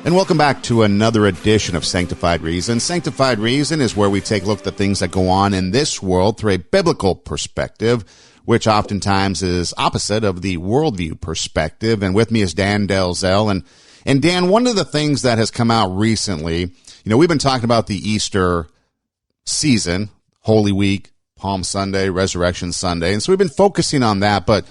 And welcome back to another edition of Sanctified Reason. Sanctified Reason is where we take a look at the things that go on in this world through a biblical perspective, which oftentimes is opposite of the worldview perspective. And with me is Dan Delzell. And Dan, one of the things that has come out recently, we've been talking about the Easter season, Holy Week, Palm Sunday, Resurrection Sunday. And so we've been focusing on that, but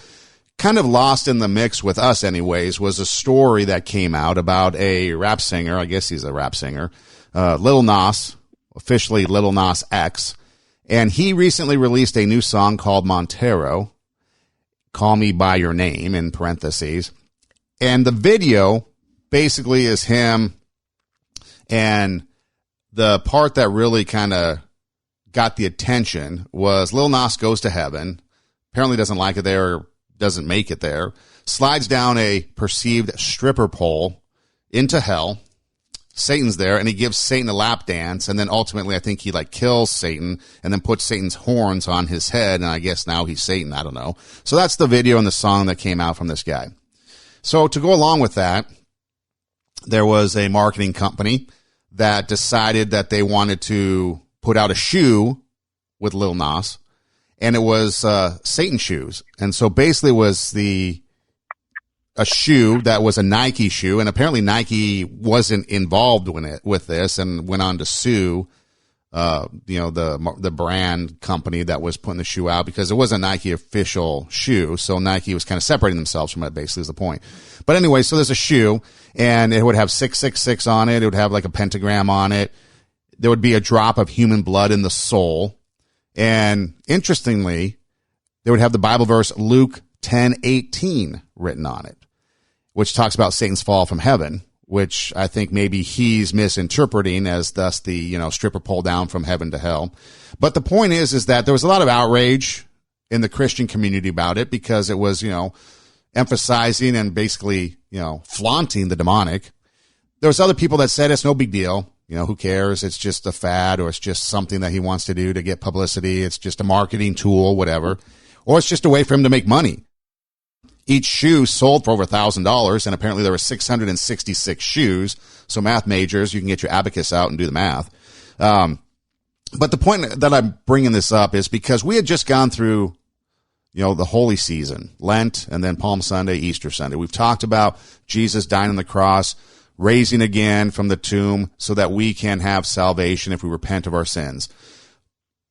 kind of lost in the mix with us anyways was a story that came out about a rap singer. I guess he's a rap singer, Lil Nas, officially Lil Nas X. And he recently released a new song called Montero, Call Me By Your Name, in parentheses. And the video basically is him, and the part that really kind of got the attention was Lil Nas goes to heaven, apparently doesn't like it there, doesn't make it there, slides down a perceived stripper pole into hell. Satan's there, and he gives Satan a lap dance, and then ultimately I think he kills Satan and then puts Satan's horns on his head, and I guess now he's Satan, I don't know. So that's the video and the song that came out from this guy. So to go along with that, there was a marketing company that decided that they wanted to put out a shoe with Lil Nas, and it was Satan shoes. And so basically it was a shoe that was a Nike shoe, and apparently Nike wasn't involved with this and went on to sue the brand company that was putting the shoe out, because it was a Nike official shoe. So Nike was kind of separating themselves from it, basically, is the point. But anyway, so there's a shoe, and it would have 666 on it. It would have a pentagram on it. There would be a drop of human blood in the sole. And interestingly, they would have the Bible verse Luke 10:18 written on it, which talks about Satan's fall from heaven, which I think maybe he's misinterpreting as thus the, stripper pole down from heaven to hell. But the point is that there was a lot of outrage in the Christian community about it, because it was, emphasizing and basically, flaunting the demonic. There was other people that said it's no big deal. Who cares? It's just a fad, or it's just something that he wants to do to get publicity. It's just a marketing tool, whatever. Or it's just a way for him to make money. Each shoe sold for over $1,000, and apparently there were 666 shoes. So math majors, you can get your abacus out and do the math. But the point that I'm bringing this up is because we had just gone through, the holy season, Lent, and then Palm Sunday, Easter Sunday. We've talked about Jesus dying on the cross, raising again from the tomb so that we can have salvation if we repent of our sins.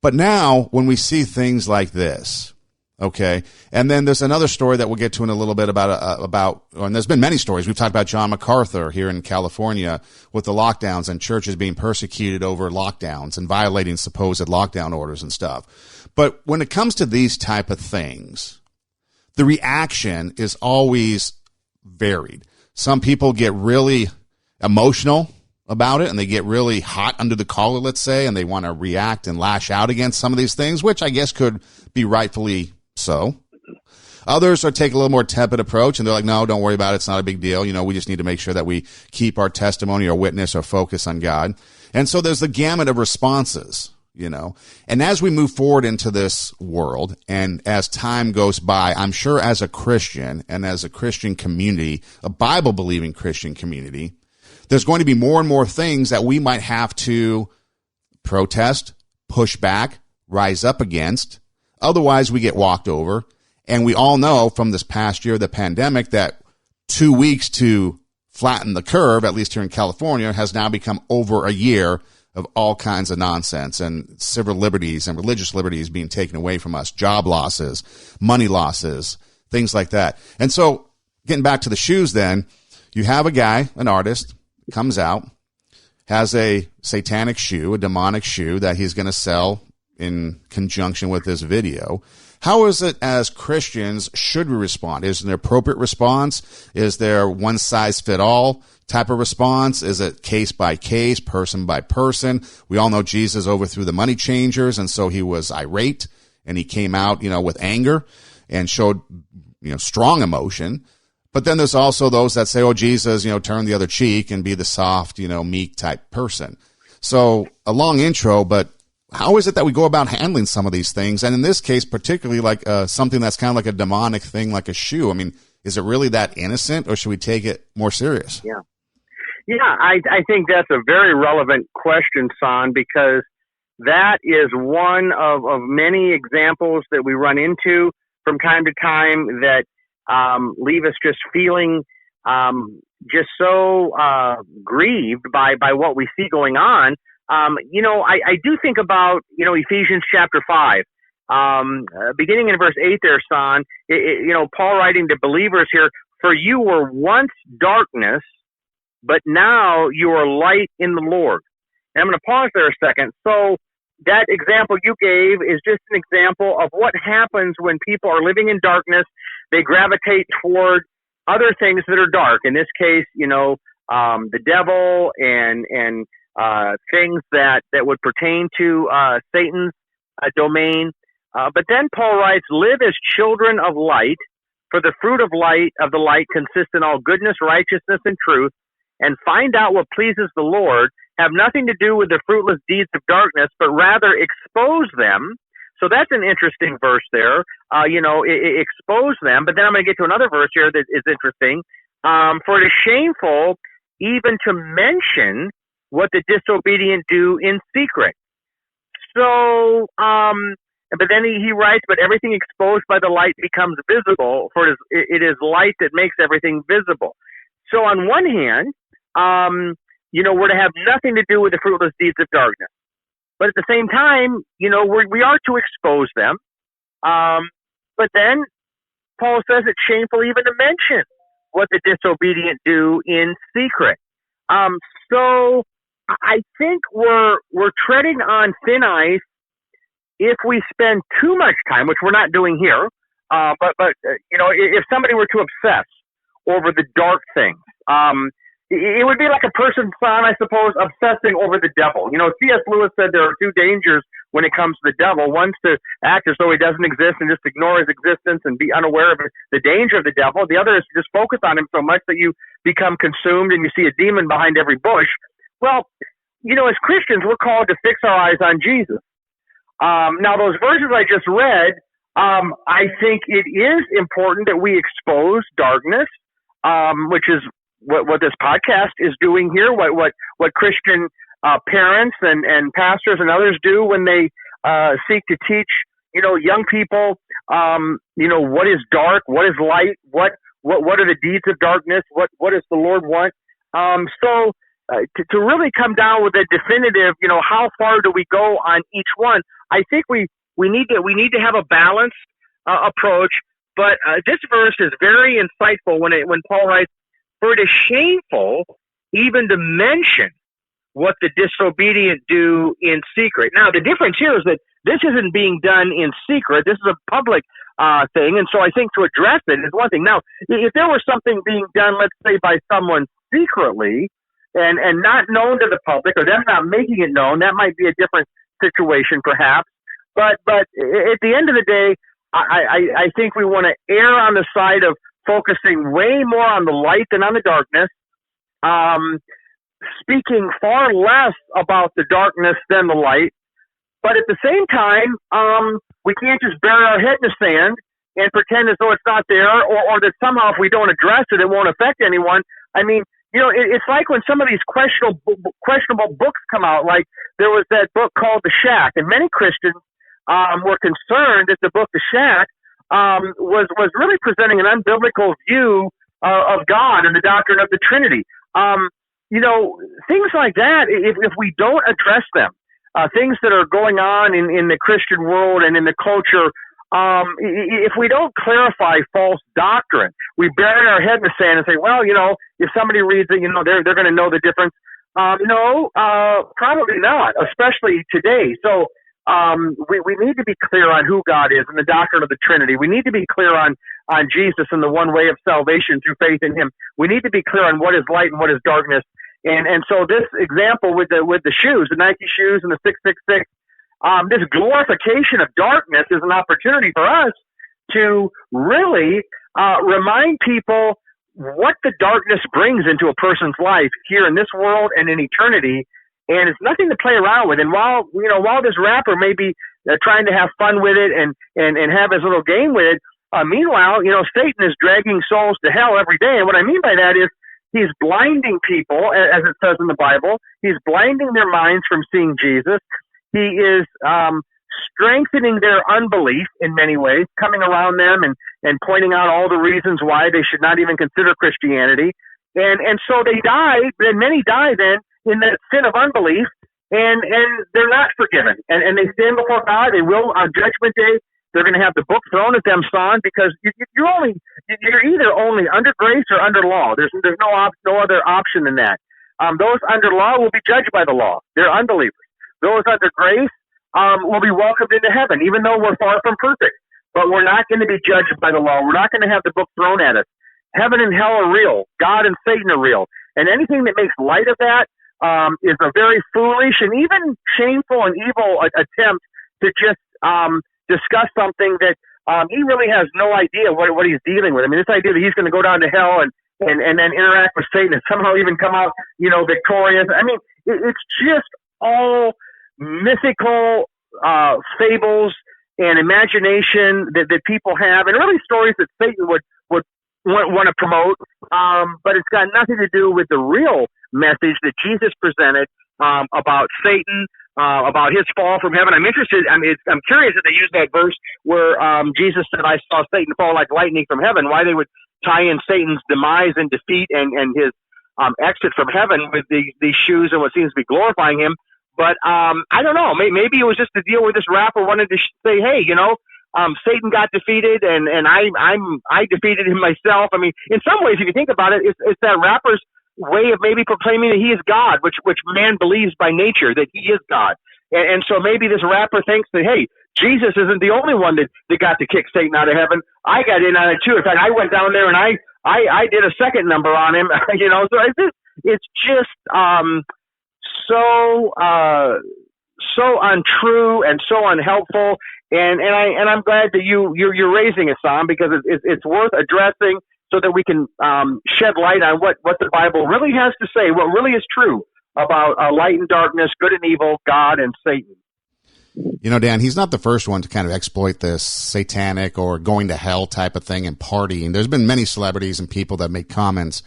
But now, when we see things like this, okay, and then there's another story that we'll get to in a little bit about, and there's been many stories. We've talked about John MacArthur here in California with the lockdowns and churches being persecuted over lockdowns and violating supposed lockdown orders and stuff. But when it comes to these type of things, the reaction is always varied. Some people get really emotional about it, and they get really hot under the collar, let's say, and they want to react and lash out against some of these things, which I guess could be rightfully so. Others are taking a little more tepid approach, and they're like, no, don't worry about it. It's not a big deal. We just need to make sure that we keep our testimony, our witness, our focus on God. And so there's the gamut of responses, And as we move forward into this world, and as time goes by, I'm sure as a Christian and as a Christian community, a Bible-believing Christian community, there's going to be more and more things that we might have to protest, push back, rise up against. Otherwise, we get walked over. And we all know from this past year, the pandemic, that 2 weeks to flatten the curve, at least here in California, has now become over a year of all kinds of nonsense and civil liberties and religious liberties being taken away from us, job losses, money losses, things like that. And so getting back to the shoes then, you have a guy, an artist, comes out, has a satanic shoe, a demonic shoe that he's going to sell in conjunction with this video. How is it as Christians should we respond? Is there an appropriate response? Is there one size fit all type of response? Is it case by case, person by person? We all know Jesus overthrew the money changers, and so he was irate, and he came out, with anger and showed, strong emotion. But then there's also those that say, oh, Jesus, turn the other cheek and be the soft, meek type person. So a long intro, but how is it that we go about handling some of these things? And in this case, particularly something that's kind of like a demonic thing, like a shoe. I mean, is it really that innocent, or should we take it more serious? Yeah, I think that's a very relevant question, Son, because that is one of many examples that we run into from time to time that leave us just feeling just so grieved by what we see going on. I do think about, Ephesians chapter 5. Beginning in verse 8 there, Son, Paul writing to believers here, for you were once darkness, but now you are light in the Lord. And I'm going to pause there a second. So that example you gave is just an example of what happens when people are living in darkness. They gravitate toward other things that are dark. In this case, the devil and things that would pertain to Satan's domain. But then Paul writes, live as children of light, for the fruit of the light consists in all goodness, righteousness, and truth, and find out what pleases the Lord. Have nothing to do with the fruitless deeds of darkness, but rather expose them. So that's an interesting verse there. Expose them. But then I'm going to get to another verse here that is interesting. For it is shameful even to mention what the disobedient do in secret. So, but then he writes, but everything exposed by the light becomes visible, for it is light that makes everything visible. So on one hand, we're to have nothing to do with the fruitless deeds of darkness. But at the same time, we are to expose them. But then Paul says it's shameful even to mention what the disobedient do in secret. So I think we're treading on thin ice if we spend too much time, which we're not doing here. But if somebody were to obsess over the dark things, it would be like a person, Son, I suppose, obsessing over the devil. C.S. Lewis said there are two dangers when it comes to the devil. One's to act as though he doesn't exist and just ignore his existence and be unaware of the danger of the devil. The other is to just focus on him so much that you become consumed and you see a demon behind every bush. Well, as Christians, we're called to fix our eyes on Jesus. Now, those verses I just read, I think it is important that we expose darkness, which is what this podcast is doing here, what Christian parents and pastors and others do when they seek to teach, young people, what is dark, what is light, what are the deeds of darkness, what does the Lord want? So to really come down with a definitive, how far do we go on each one? I think we need to have a balanced approach. But this verse is very insightful when Paul writes, for it is shameful even to mention what the disobedient do in secret. Now, the difference here is that this isn't being done in secret. This is a public thing. And so I think to address it is one thing. Now, if there was something being done, let's say, by someone secretly and not known to the public, or them not making it known, that might be a different situation perhaps. But at the end of the day, I think we want to err on the side of focusing way more on the light than on the darkness, speaking far less about the darkness than the light. But at the same time, we can't just bury our head in the sand and pretend as though it's not there, or that somehow if we don't address it, it won't affect anyone. I mean, it's like when some of these questionable books come out, like there was that book called The Shack, and many Christians were concerned that the book The Shack was really presenting an unbiblical view of God and the doctrine of the Trinity. Things like that, if we don't address them, things that are going on in the Christian world and in the culture, if we don't clarify false doctrine, we bury our head in the sand and say, well, if somebody reads it, they're going to know the difference. No, probably not, especially today. So we need to be clear on who God is and the doctrine of the Trinity. We need to be clear on Jesus and the one way of salvation through faith in Him. We need to be clear on what is light and what is darkness. And so this example with the shoes, the Nike shoes and the 666, this glorification of darkness is an opportunity for us to really remind people what the darkness brings into a person's life here in this world and in eternity. And it's nothing to play around with. And while this rapper may be trying to have fun with it and have his little game with it, meanwhile, Satan is dragging souls to hell every day. And what I mean by that is, He's blinding people, as it says in the Bible. He's blinding their minds from seeing Jesus. He is strengthening their unbelief in many ways, coming around them and pointing out all the reasons why they should not even consider Christianity. And so they die, and many die then in that sin of unbelief, and they're not forgiven. And they stand before God. They will on Judgment Day. They're going to have the book thrown at them, son, because you're either only under grace or under law. There's no other option than that. Those under law will be judged by the law. They're unbelievers. Those under grace will be welcomed into heaven, even though we're far from perfect. But we're not going to be judged by the law. We're not going to have the book thrown at us. Heaven and hell are real. God and Satan are real. And anything that makes light of that is a very foolish and even shameful and evil attempt to just discuss something that he really has no idea what he's dealing with. I mean, this idea that he's going to go down to hell and then interact with Satan and somehow even come out, victorious. I mean, it's just all mythical fables and imagination that people have, and really stories that Satan would want to promote. But it's got nothing to do with the real message that Jesus presented about Satan, about his fall from heaven. I'm curious that they use that verse where Jesus said, "I saw Satan fall like lightning from heaven." Why they would tie in Satan's demise and defeat and his exit from heaven with these shoes and what seems to be glorifying him. But I don't know. Maybe it was just the deal where this rapper wanted to say, "Hey, Satan got defeated, and I defeated him myself." I mean, in some ways, if you think about it, it's that rapper's way of maybe proclaiming that he is God, which man believes by nature that he is God. And so maybe this rapper thinks that, hey, Jesus isn't the only one that got to kick Satan out of heaven. I got in on it too. In fact, I went down there and I did a second number on him. So it's just so untrue and so unhelpful. And I'm glad that you're raising it, Sam, because it's worth addressing so that we can shed light on what the Bible really has to say, what really is true about light and darkness, good and evil, God and Satan. Dan, he's not the first one to kind of exploit this satanic or going to hell type of thing and partying. There's been many celebrities and people that make comments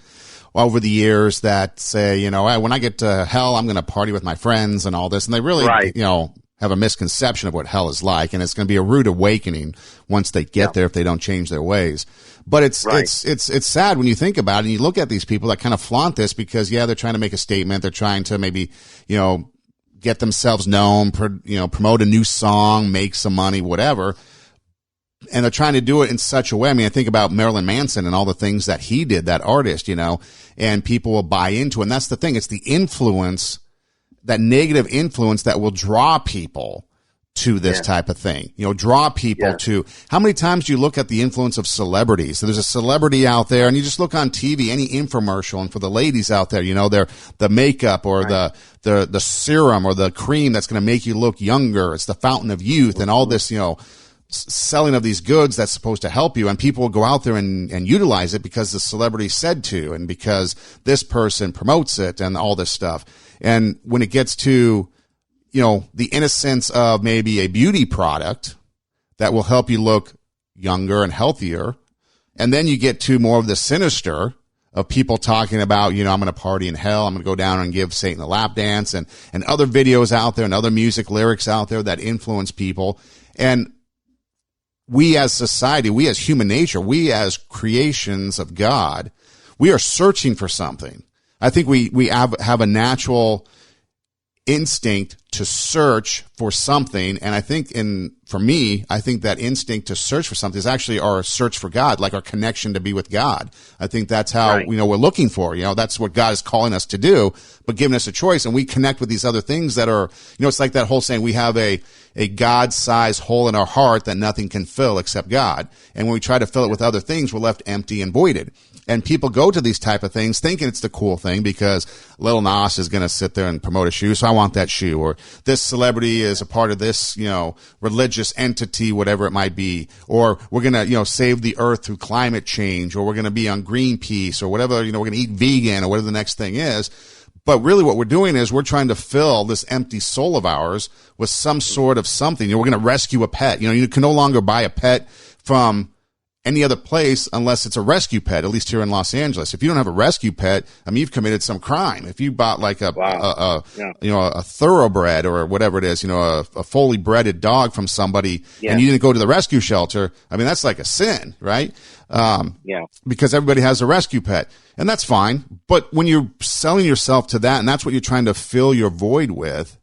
over the years that say, hey, when I get to hell, I'm going to party with my friends and all this. And they really, have a misconception of what hell is like. And it's going to be a rude awakening once they get there if they don't change their ways. But it's sad when you think about it and you look at these people that kind of flaunt this because, they're trying to make a statement. They're trying to maybe, get themselves known, promote a new song, make some money, whatever. And they're trying to do it in such a way. I mean, I think about Marilyn Manson and all the things that he did, that artist, and people will buy into it. And that's the thing. It's the influence, that negative influence that will draw people to this type of thing, draw people to. How many times do you look at the influence of celebrities? So there's a celebrity out there and you just look on TV, any infomercial, and for the ladies out there, the makeup or the serum or the cream that's going to make you look younger. It's the fountain of youth and all this, selling of these goods that's supposed to help you, and people will go out there and utilize it because the celebrity said to, and because this person promotes it and all this stuff. And when it gets to, the innocence of maybe a beauty product that will help you look younger and healthier, and then you get to more of the sinister of people talking about, I'm going to party in hell, I'm going to go down and give Satan a lap dance, and other videos out there and other music lyrics out there that influence people. And we as society, we as human nature, we as creations of God, we are searching for something. I think we have a natural instinct to search for something. And I think for me, I think that instinct to search for something is actually our search for God, like our connection to be with God. I think that's how, we're looking for, that's what God is calling us to do, but giving us a choice. And we connect with these other things that are, it's like that whole saying, we have a God-sized hole in our heart that nothing can fill except God. And when we try to fill it with other things, we're left empty and voided. And people go to these type of things thinking it's the cool thing because Lil Nas is going to sit there and promote a shoe, so I want that shoe. Or this celebrity is a part of this, religious entity, whatever it might be. Or we're going to, save the earth through climate change. Or we're going to be on Greenpeace or whatever, we're going to eat vegan or whatever the next thing is. But really what we're doing is we're trying to fill this empty soul of ours with some sort of something. We're going to rescue a pet. You can no longer buy a pet from any other place unless it's a rescue pet, at least here in Los Angeles. If you don't have a rescue pet, I mean, you've committed some crime. If you bought like a thoroughbred or whatever it is, a fully breded dog from somebody and you didn't go to the rescue shelter, I mean, that's like a sin, right? Because everybody has a rescue pet, and that's fine. But when you're selling yourself to that, and that's what you're trying to fill your void with,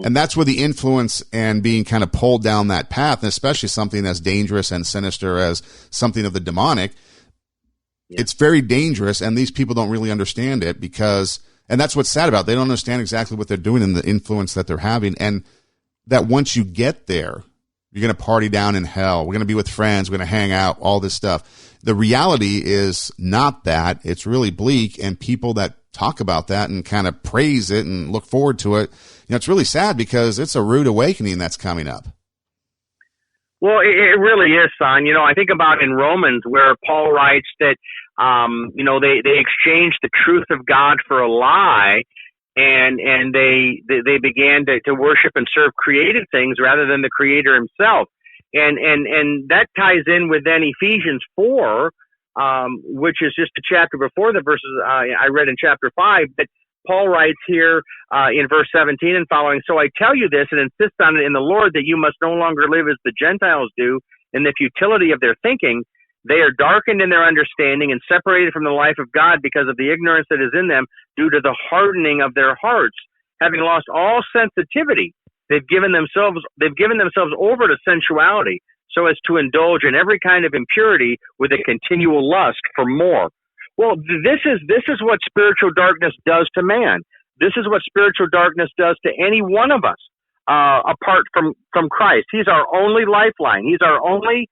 and that's where the influence and being kind of pulled down that path, and especially something as dangerous and sinister as something of the demonic, it's very dangerous, and these people don't really understand it and that's what's sad about it. They don't understand exactly what they're doing and the influence that they're having, and that once you get there, you're going to party down in hell. We're going to be with friends. We're going to hang out, all this stuff. The reality is not that. It's really bleak, and people that talk about that and kind of praise it and look forward to it, it's really sad because it's a rude awakening that's coming up. Well, it really is, son. I think about in Romans where Paul writes that, they exchanged the truth of God for a lie, and they began to worship and serve created things rather than the Creator Himself. And that ties in with then Ephesians 4, which is just a chapter before the verses I read in chapter 5, that Paul writes here in verse 17 and following, "So I tell you this and insist on it in the Lord that you must no longer live as the Gentiles do in the futility of their thinking. They are darkened in their understanding and separated from the life of God because of the ignorance that is in them due to the hardening of their hearts. Having lost all sensitivity, they've given themselves over to sensuality so as to indulge in every kind of impurity with a continual lust for more." Well, this is what spiritual darkness does to man. This is what spiritual darkness does to any one of us, apart from Christ. He's our only lifeline. He's our only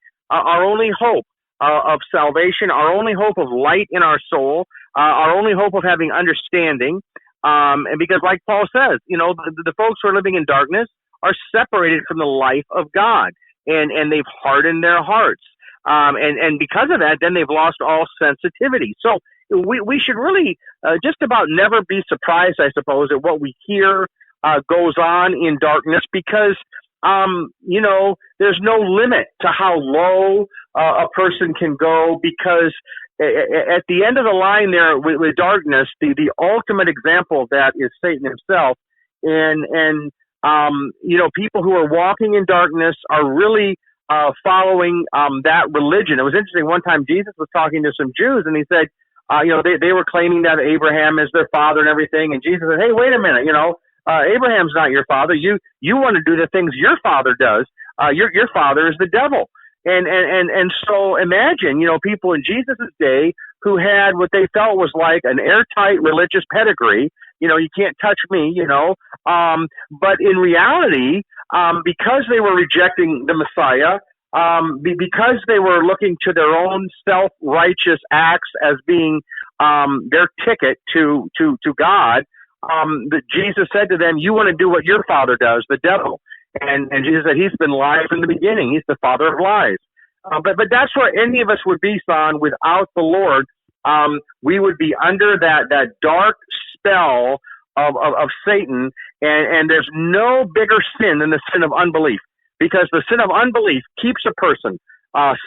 hope of salvation, our only hope of light in our soul, our only hope of having understanding. And because, like Paul says, the folks who are living in darkness are separated from the life of God, and they've hardened their hearts. And because of that, then they've lost all sensitivity. So we should really just about never be surprised, I suppose, at what we hear goes on in darkness, because there's no limit to how low a person can go, because at the end of the line there with darkness, the ultimate example of that is Satan himself. And people who are walking in darkness are really following that religion. It was interesting. One time Jesus was talking to some Jews, and he said, they were claiming that Abraham is their father and everything. And Jesus said, "Hey, wait a minute. Abraham's not your father. You want to do the things your father does. Your father is the devil." And so imagine, people in Jesus' day who had what they felt was like an airtight religious pedigree. You can't touch me, but in reality, because they were rejecting the Messiah, because they were looking to their own self-righteous acts as being their ticket to God, Jesus said to them, "You want to do what your father does, the devil." And Jesus said, "He's been lying from the beginning. He's the father of lies." But that's where any of us would be, son, without the Lord. We would be under that dark spell of Satan, and there's no bigger sin than the sin of unbelief, because the sin of unbelief keeps a person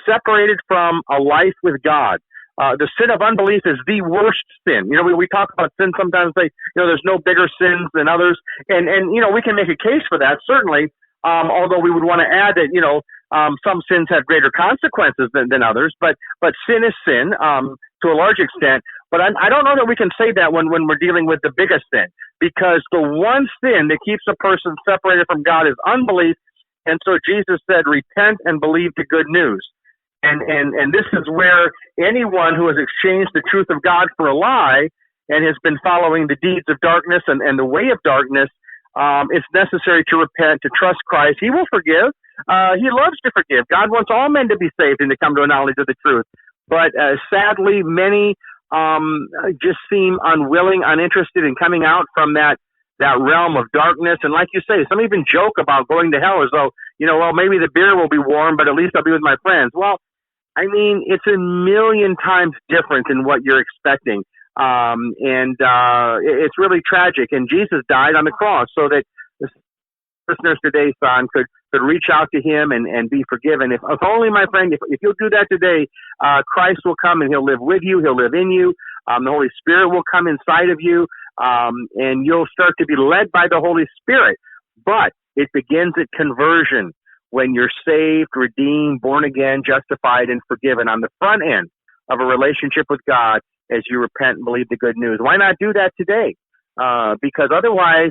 separated from a life with God. The sin of unbelief is the worst sin. We talk about sin sometimes, say, there's no bigger sins than others, and we can make a case for that, certainly, although we would want to add that, some sins have greater consequences than others, but sin is sin to a large extent. But I don't know that we can say that when we're dealing with the biggest sin, because the one sin that keeps a person separated from God is unbelief. And so Jesus said, "Repent and believe the good news." And this is where anyone who has exchanged the truth of God for a lie and has been following the deeds of darkness and the way of darkness, it's necessary to repent, to trust Christ. He will forgive. He loves to forgive. God wants all men to be saved and to come to a knowledge of the truth. But sadly, many just seem unwilling, uninterested in coming out from that realm of darkness. And like you say, some even joke about going to hell as though, well, maybe the beer will be warm, but at least I'll be with my friends. Well, I mean, it's a million times different than what you're expecting. And it's really tragic. And Jesus died on the cross so that listeners today, son, could reach out to him and be forgiven. If only, my friend, if you'll do that today, Christ will come and he'll live with you. He'll live in you. The Holy Spirit will come inside of you, and you'll start to be led by the Holy Spirit. But it begins at conversion, when you're saved, redeemed, born again, justified, and forgiven on the front end of a relationship with God as you repent and believe the good news. Why not do that today? Because otherwise,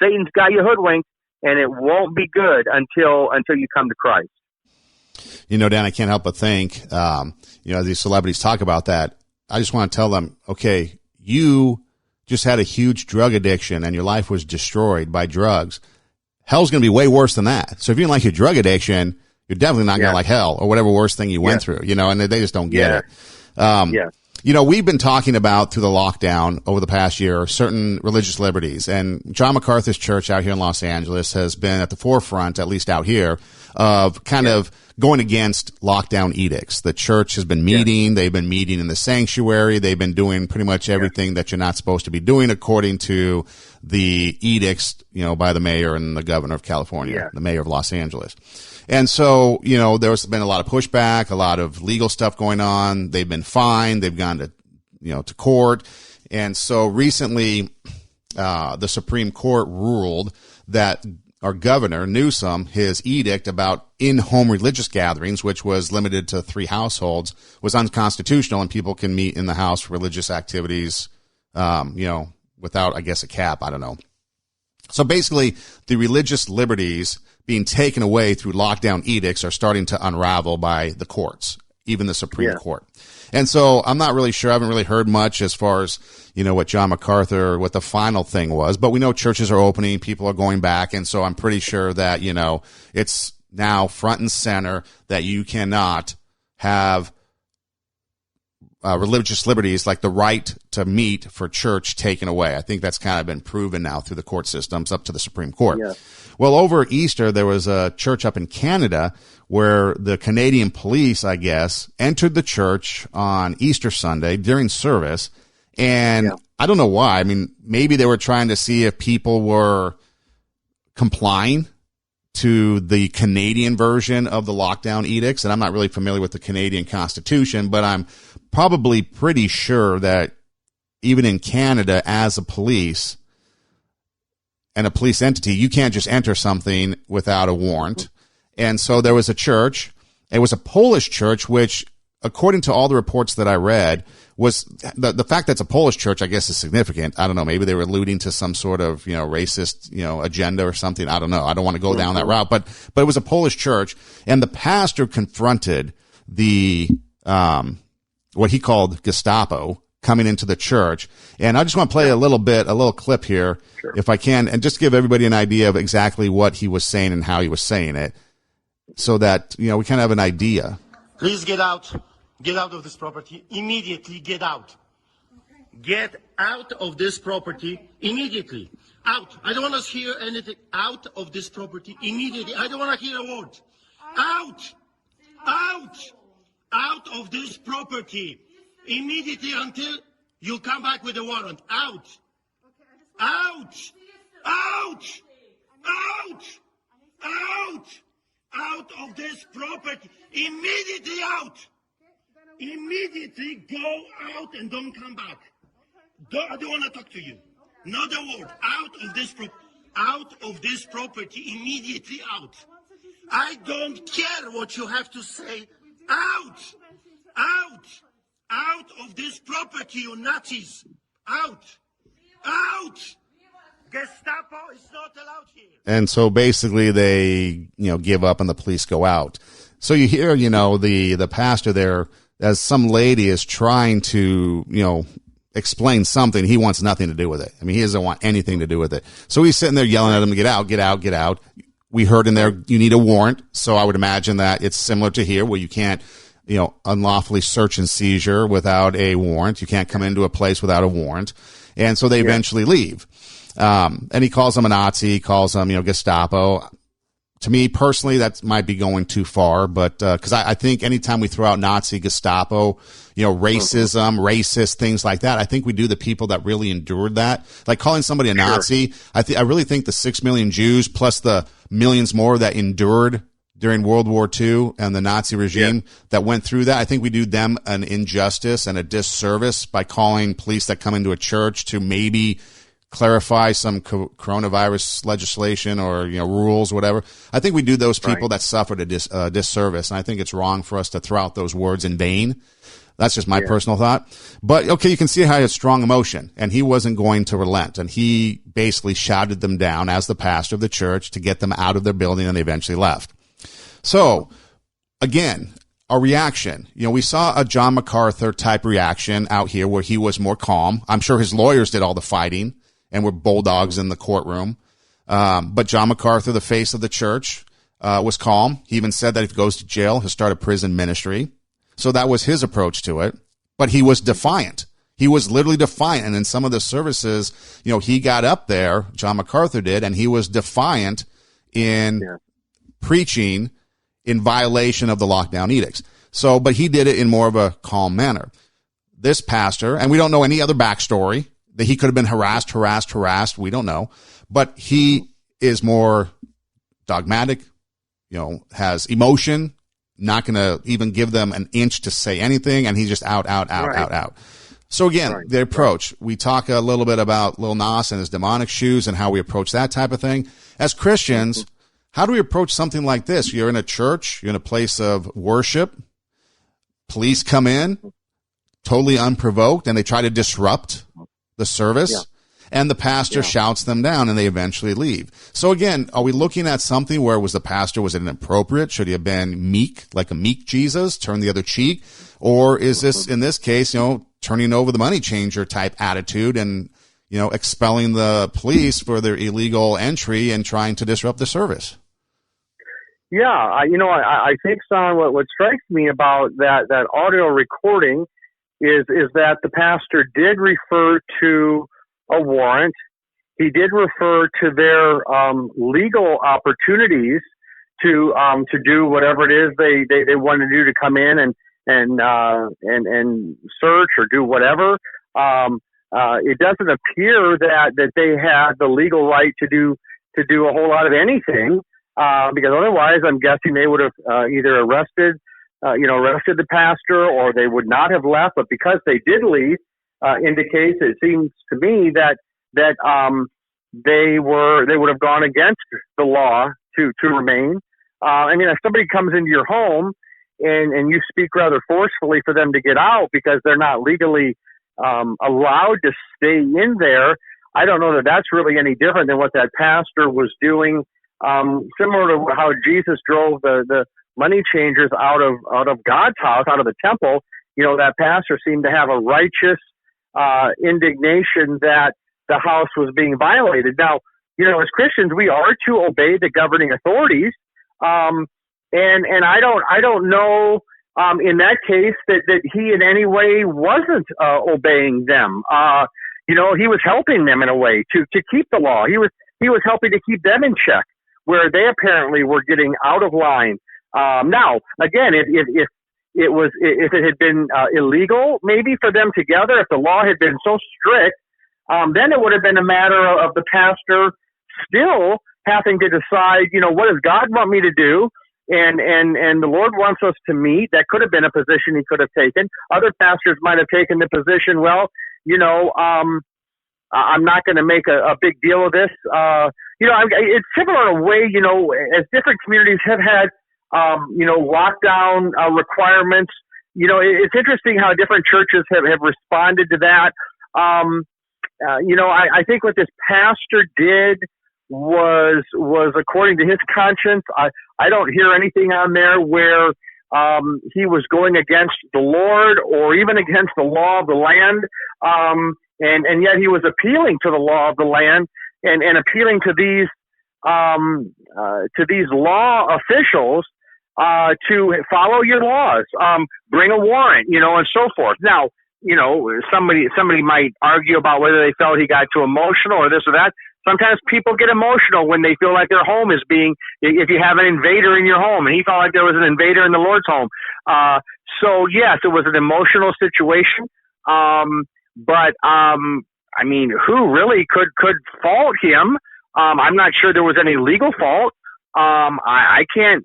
Satan's got you hoodwinked, and it won't be good until you come to Christ. You know, Dan, I can't help but think, these celebrities talk about that. I just want to tell them, okay, you just had a huge drug addiction and your life was destroyed by drugs. Hell's going to be way worse than that. So if you didn't like your drug addiction, you're definitely not going to like hell or whatever worst thing you went through, and they just don't get it. We've been talking about through the lockdown over the past year, certain religious liberties, and John MacArthur's church out here in Los Angeles has been at the forefront, at least out here, of kind of going against lockdown edicts. The church has been meeting. They've been meeting in the sanctuary. They've been doing pretty much everything that you're not supposed to be doing according to the edicts, by the mayor and the governor of California, the mayor of Los Angeles. And so, there's been a lot of pushback, a lot of legal stuff going on. They've been fined. They've gone to court. And so recently, the Supreme Court ruled that our governor, Newsom, his edict about in-home religious gatherings, which was limited to 3 households, was unconstitutional, and people can meet in the house for religious activities, without, I guess, a cap. I don't know. So basically, the religious liberties being taken away through lockdown edicts are starting to unravel by the courts, even the Supreme Court. And so I'm not really sure. I haven't really heard much as far as, what John MacArthur, what the final thing was. But we know churches are opening, people are going back. And so I'm pretty sure that, it's now front and center that you cannot have religious liberties like the right to meet for church taken away. I think that's kind of been proven now through the court systems up to the Supreme Court. Yeah. Well, over Easter, there was a church up in Canada where the Canadian police, I guess, entered the church on Easter Sunday during service. And I don't know why. I mean, maybe they were trying to see if people were complying to the Canadian version of the lockdown edicts. And I'm not really familiar with the Canadian Constitution, but I'm probably pretty sure that even in Canada, as a police and a police entity, you can't just enter something without a warrant. And so there was a church. It was a Polish church, which, according to all the reports that I read, was the fact that it's a Polish church, I guess, is significant. I don't know. Maybe they were alluding to some sort of, racist, agenda or something. I don't know. I don't want to go down that route, but it was a Polish church, and the pastor confronted the, what he called Gestapo coming into the church. And I just want to play a little clip here, if I can, and just give everybody an idea of exactly what he was saying and how he was saying it, so that, we kind of have an idea. Please get out. Get out of this property. Immediately get out. Get out of this property immediately. Out. I don't want to hear anything. Out of this property immediately. I don't want to hear a word. Out. Out. Out of this property immediately until you come back with a warrant. Out. Out. Out. Out. Out. Out of this property. Immediately out. Immediately go out and don't come back. I don't want to talk to you. Not a word. Out of this property. Immediately out. I don't care what you have to say. Out. Out. Out of this property, you Nazis. Out. Out. Gestapo is not allowed here. And so basically they, give up and the police go out. So you hear, the pastor there, as some lady is trying to, explain something, he wants nothing to do with it. I mean, he doesn't want anything to do with it. So he's sitting there yelling at him, get out, get out, get out. We heard in there, you need a warrant. So I would imagine that it's similar to here where you can't, unlawfully search and seizure without a warrant. You can't come into a place without a warrant. And so they eventually leave. And he calls them a Nazi, calls them, Gestapo. to me personally, that might be going too far, but because I think anytime we throw out Nazi, Gestapo, racism, racist, things like that, I think we do the people that really endured that. Like calling somebody a Nazi, I really think the 6 million Jews plus the millions more that endured during World War II and the Nazi regime that went through that, I think we do them an injustice and a disservice by calling police that come into a church to maybe clarify some coronavirus legislation or rules, whatever. I think we do those people that suffered a disservice, and I think it's wrong for us to throw out those words in vain. That's just my personal thought. But okay, you can see how he had strong emotion, and he wasn't going to relent, and he basically shouted them down as the pastor of the church to get them out of their building, and they eventually left. So again, a reaction. We saw a John MacArthur type reaction out here where he was more calm. I'm sure his lawyers did all the fighting and were bulldogs in the courtroom. But John MacArthur, the face of the church, was calm. He even said that if he goes to jail, he'll start a prison ministry. So that was his approach to it. But he was defiant. He was literally defiant. And in some of the services, he got up there, John MacArthur did, and he was defiant in preaching in violation of the lockdown edicts. So, but he did it in more of a calm manner. This pastor, and we don't know any other backstory, that he could have been harassed. We don't know. But he is more dogmatic, has emotion, not going to even give them an inch to say anything. And he's just out. So again, the approach, we talk a little bit about Lil Nas and his demonic shoes and how we approach that type of thing. As Christians, how do we approach something like this? You're in a church, you're in a place of worship. Police come in totally unprovoked and they try to disrupt the service, and the pastor shouts them down and they eventually leave. So again, are we looking at something where was it inappropriate? Should he have been meek, like a meek Jesus, turn the other cheek? Or is this, in this case, turning over the money changer type attitude and, expelling the police for their illegal entry and trying to disrupt the service? Yeah, I think, Son, what strikes me about that audio recording is that the pastor did refer to a warrant. He did refer to their legal opportunities to do whatever it is they want to do, to come in and search or do whatever. It doesn't appear that they had the legal right to do a whole lot of anything, because otherwise, I'm guessing they would have either arrested the pastor, or they would not have left. But because they did leave, indicates, it seems to me, that they would have gone against the law to remain. If somebody comes into your home and you speak rather forcefully for them to get out because they're not legally allowed to stay in there, I don't know that that's really any different than what that pastor was doing. Similar to how Jesus drove the money changers out of God's house, out of the temple. That pastor seemed to have a righteous indignation that the house was being violated. Now, as Christians, we are to obey the governing authorities, and I don't know in that case that he in any way wasn't obeying them. He was helping them in a way to keep the law. He was helping to keep them in check, where they apparently were getting out of line. Now, again, if it had been illegal, maybe for them together, if the law had been so strict, then it would have been a matter of the pastor still having to decide, what does God want me to do? And the Lord wants us to meet. That could have been a position he could have taken. Other pastors might have taken the position, I'm not going to make a big deal of this. It's similar in a way, as different communities have had, lockdown requirements. It's interesting how different churches have responded to that. I think what this pastor did was according to his conscience. I don't hear anything on there where he was going against the Lord or even against the law of the land. And yet he was appealing to the law of the land and appealing to these law officials to follow your laws, bring a warrant, and so forth. Now, somebody might argue about whether they felt he got too emotional or this or that. Sometimes people get emotional when they feel like their home is being, if you have an invader in your home, and he felt like there was an invader in the Lord's home. So yes, it was an emotional situation. I mean, who really could fault him? I'm not sure there was any legal fault. I can't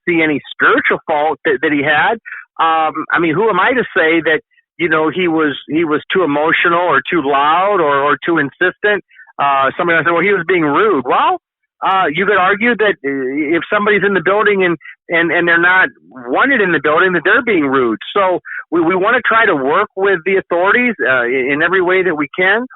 see any spiritual fault that he had. I mean, who am I to say that, he was too emotional or too loud or too insistent? Somebody might say, well, he was being rude. Well, you could argue that if somebody's in the building and they're not wanted in the building, that they're being rude. So we want to try to work with the authorities in every way that we can.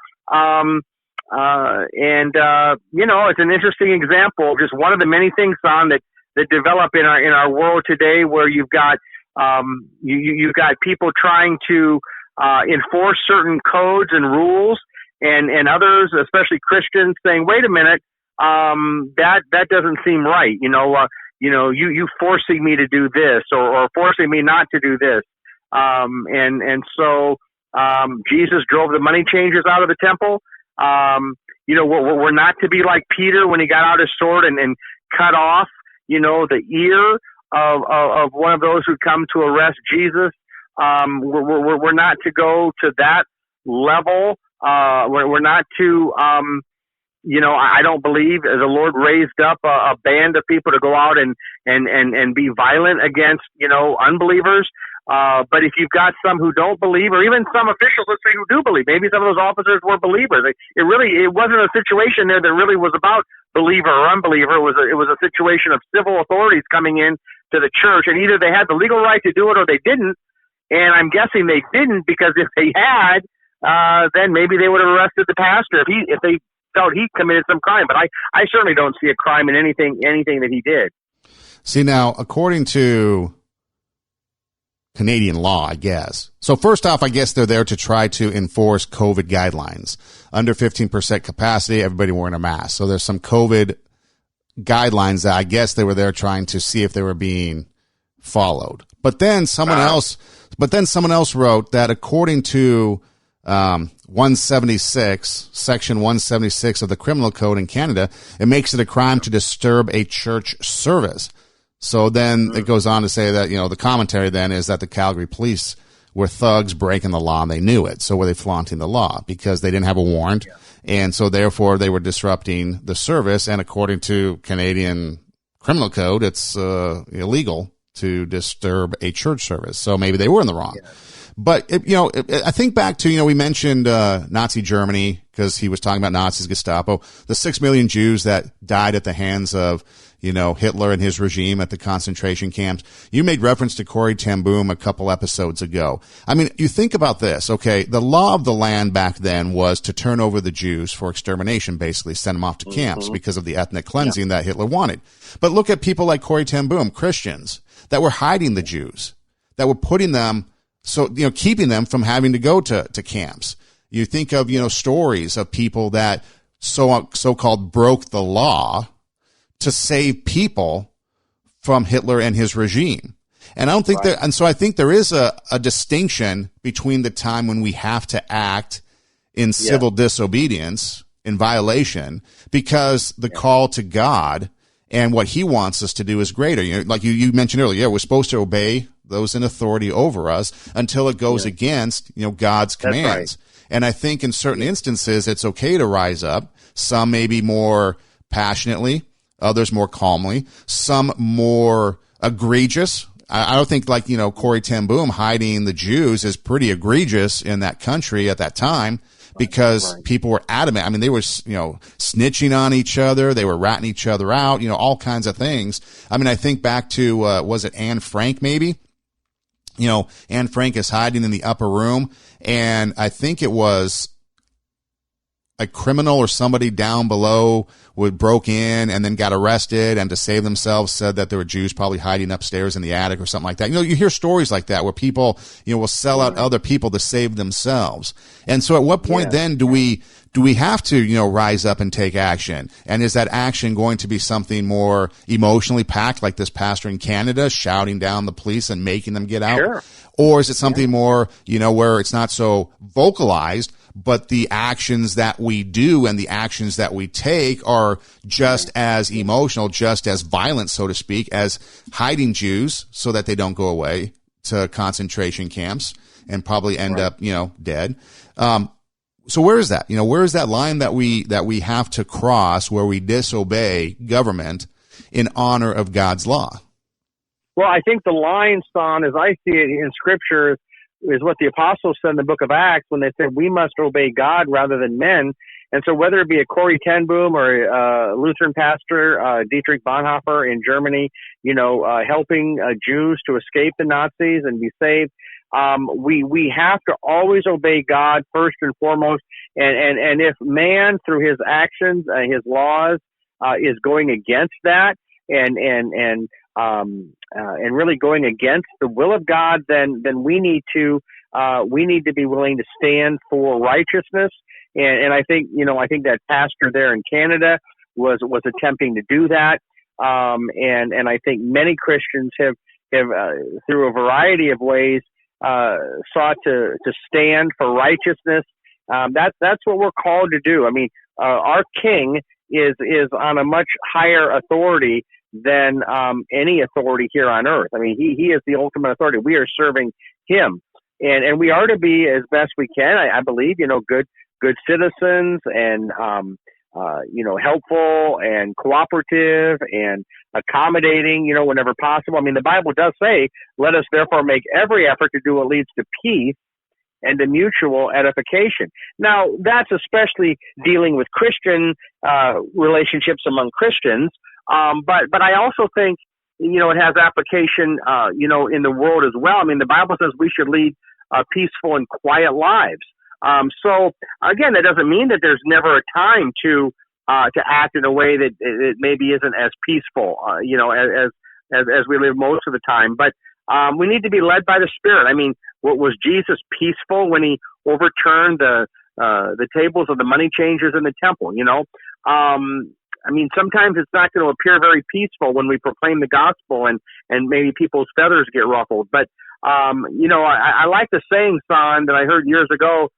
It's an interesting example of just one of the many things, Son, that develop in our world today, where you've got you've got people trying to enforce certain codes and rules, and others, especially Christians, saying, "Wait a minute, that doesn't seem right." You forcing me to do this or forcing me not to do this. So Jesus drove the money changers out of the temple. We're not to be like Peter when he got out his sword and cut off, the ear of one of those who come to arrest Jesus. We're not to go to that level. We're not to, I don't believe the Lord raised up a band of people to go out and be violent against, unbelievers. But if you've got some who don't believe, or even some officials, let's say, who do believe, maybe some of those officers were believers. It wasn't a situation there that really was about believer or unbeliever. It was a situation of civil authorities coming in to the church, and either they had the legal right to do it or they didn't. And I'm guessing they didn't, because if they had, then maybe they would have arrested the pastor if they felt he committed some crime. But I certainly don't see a crime in anything that he did. See, now, according to Canadian law, I guess. So first off, I guess they're there to try to enforce COVID guidelines. Under 15% capacity, everybody wearing a mask. So there's some COVID guidelines that I guess they were there trying to see if they were being followed. But then someone else wrote that according to 176, section 176 of the criminal code in Canada, it makes it a crime to disturb a church service. So then it goes on to say that, the commentary then is that the Calgary police were thugs breaking the law, and they knew it. So were they flaunting the law because they didn't have a warrant? Yeah. And so therefore they were disrupting the service. And according to Canadian criminal code, it's illegal to disturb a church service. So maybe they were in the wrong. Yeah. But, I think back to, we mentioned Nazi Germany, because he was talking about Nazis, Gestapo, the 6 million Jews that died at the hands of, Hitler and his regime at the concentration camps. You made reference to Corrie ten Boom a couple episodes ago. I mean, you think about this, okay? The law of the land back then was to turn over the Jews for extermination, basically send them off to camps because of the ethnic cleansing that Hitler wanted. But look at people like Corrie ten Boom, Christians, that were hiding the Jews, that were putting them, keeping them from having to go to camps. You think of, stories of people that so-called broke the law to save people from Hitler and his regime. And I don't think and so I think there is a distinction between the time when we have to act in civil disobedience, in violation, because the call to God and what he wants us to do is greater. Like you mentioned earlier, we're supposed to obey those in authority over us until it goes against, God's commands. Right. And I think in certain instances, it's okay to rise up. Some maybe more passionately, others more calmly, some more egregious. I don't think Corrie ten Boom hiding the Jews is pretty egregious in that country at that time, because people were adamant. I mean, they were, snitching on each other. They were ratting each other out, all kinds of things. I mean, I think back to, was it Anne Frank maybe? Anne Frank is hiding in the upper room, and I think it was a criminal or somebody down below broke in and then got arrested, and to save themselves said that there were Jews probably hiding upstairs in the attic or something like that. You hear stories like that where people, will sell out other people to save themselves. And so at what point then do we have to, rise up and take action? And is that action going to be something more emotionally packed, like this pastor in Canada shouting down the police and making them get out? Sure. Or is it something more, where it's not so vocalized, but the actions that we do and the actions that we take are just as emotional, just as violent, so to speak, as hiding Jews so that they don't go away to concentration camps and probably end up, dead. So where is that? Where is that line that we have to cross where we disobey government in honor of God's law? Well, I think the line, Son, as I see it in Scripture, is what the apostles said in the book of Acts when they said we must obey God rather than men. And so whether it be a Corrie ten Boom or a Lutheran pastor, Dietrich Bonhoeffer in Germany, helping Jews to escape the Nazis and be saved, we have to always obey God first and foremost. And if man through his actions, his laws, is going against that and really going against the will of God, then we need to be willing to stand for righteousness. And I think that pastor there in Canada was attempting to do that. And I think many Christians have through a variety of ways, sought to stand for righteousness. That's what we're called to do. I mean, our King is on a much higher authority than any authority here on earth. I mean, he is the ultimate authority. We are serving him, and we are to be as best we can. I believe, good citizens and helpful and cooperative and accommodating, whenever possible. I mean, the Bible does say, "Let us therefore make every effort to do what leads to peace and to mutual edification." Now, that's especially dealing with Christian relationships among Christians. But I also think, it has application, in the world as well. I mean, the Bible says we should lead peaceful and quiet lives. So again, that doesn't mean that there's never a time to act in a way that it maybe isn't as peaceful, as we live most of the time. But we need to be led by the Spirit. I mean, was Jesus peaceful when he overturned the tables of the money changers in the temple? I mean, sometimes it's not going to appear very peaceful when we proclaim the gospel and maybe people's feathers get ruffled. But, I like the saying, Son, that I heard years ago.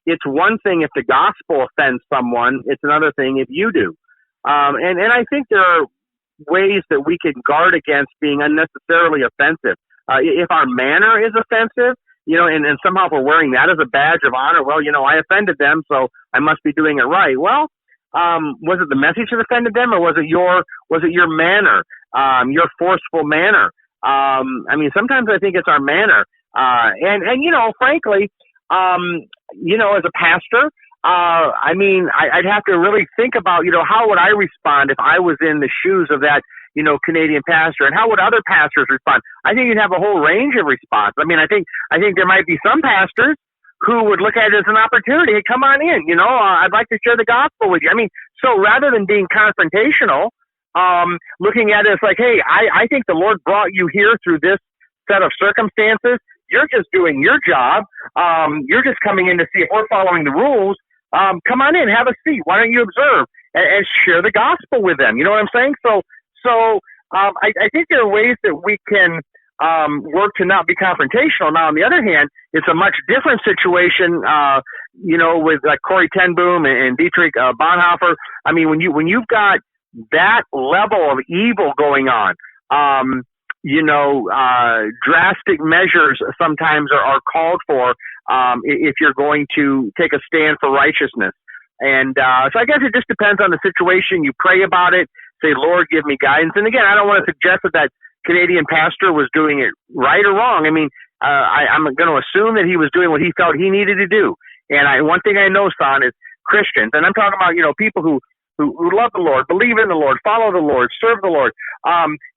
It's one thing if the gospel offends someone. It's another thing if you do. And I think there are ways that we can guard against being unnecessarily offensive. If our manner is offensive, and somehow if we're wearing that as a badge of honor, well, I offended them, so I must be doing it right. Well, was it the message that offended them, or was it your manner, your forceful manner? I mean, sometimes I think it's our manner. And frankly, as a pastor, I'd have to really think about, how would I respond if I was in the shoes of that, Canadian pastor, and how would other pastors respond? I think you'd have a whole range of response. I mean, I think there might be some pastors who would look at it as an opportunity. Hey, come on in. I'd like to share the gospel with you. I mean, so rather than being confrontational, looking at it as like, hey, I think the Lord brought you here through this set of circumstances. You're just doing your job. You're just coming in to see if we're following the rules. Come on in, have a seat. Why don't you observe and share the gospel with them? You know what I'm saying? So I think there are ways that we can work to not be confrontational. Now, on the other hand, it's a much different situation, with like Corrie ten Boom and Dietrich Bonhoeffer. I mean, when you've got that level of evil going on, drastic measures sometimes are called for if you're going to take a stand for righteousness. And so I guess it just depends on the situation. You pray about it, say, Lord, give me guidance. And again, I don't want to suggest that Canadian pastor was doing it right or wrong. I mean, I'm going to assume that he was doing what he felt he needed to do. And one thing I know, Son, is Christians, and I'm talking about, people who love the Lord, believe in the Lord, follow the Lord, serve the Lord.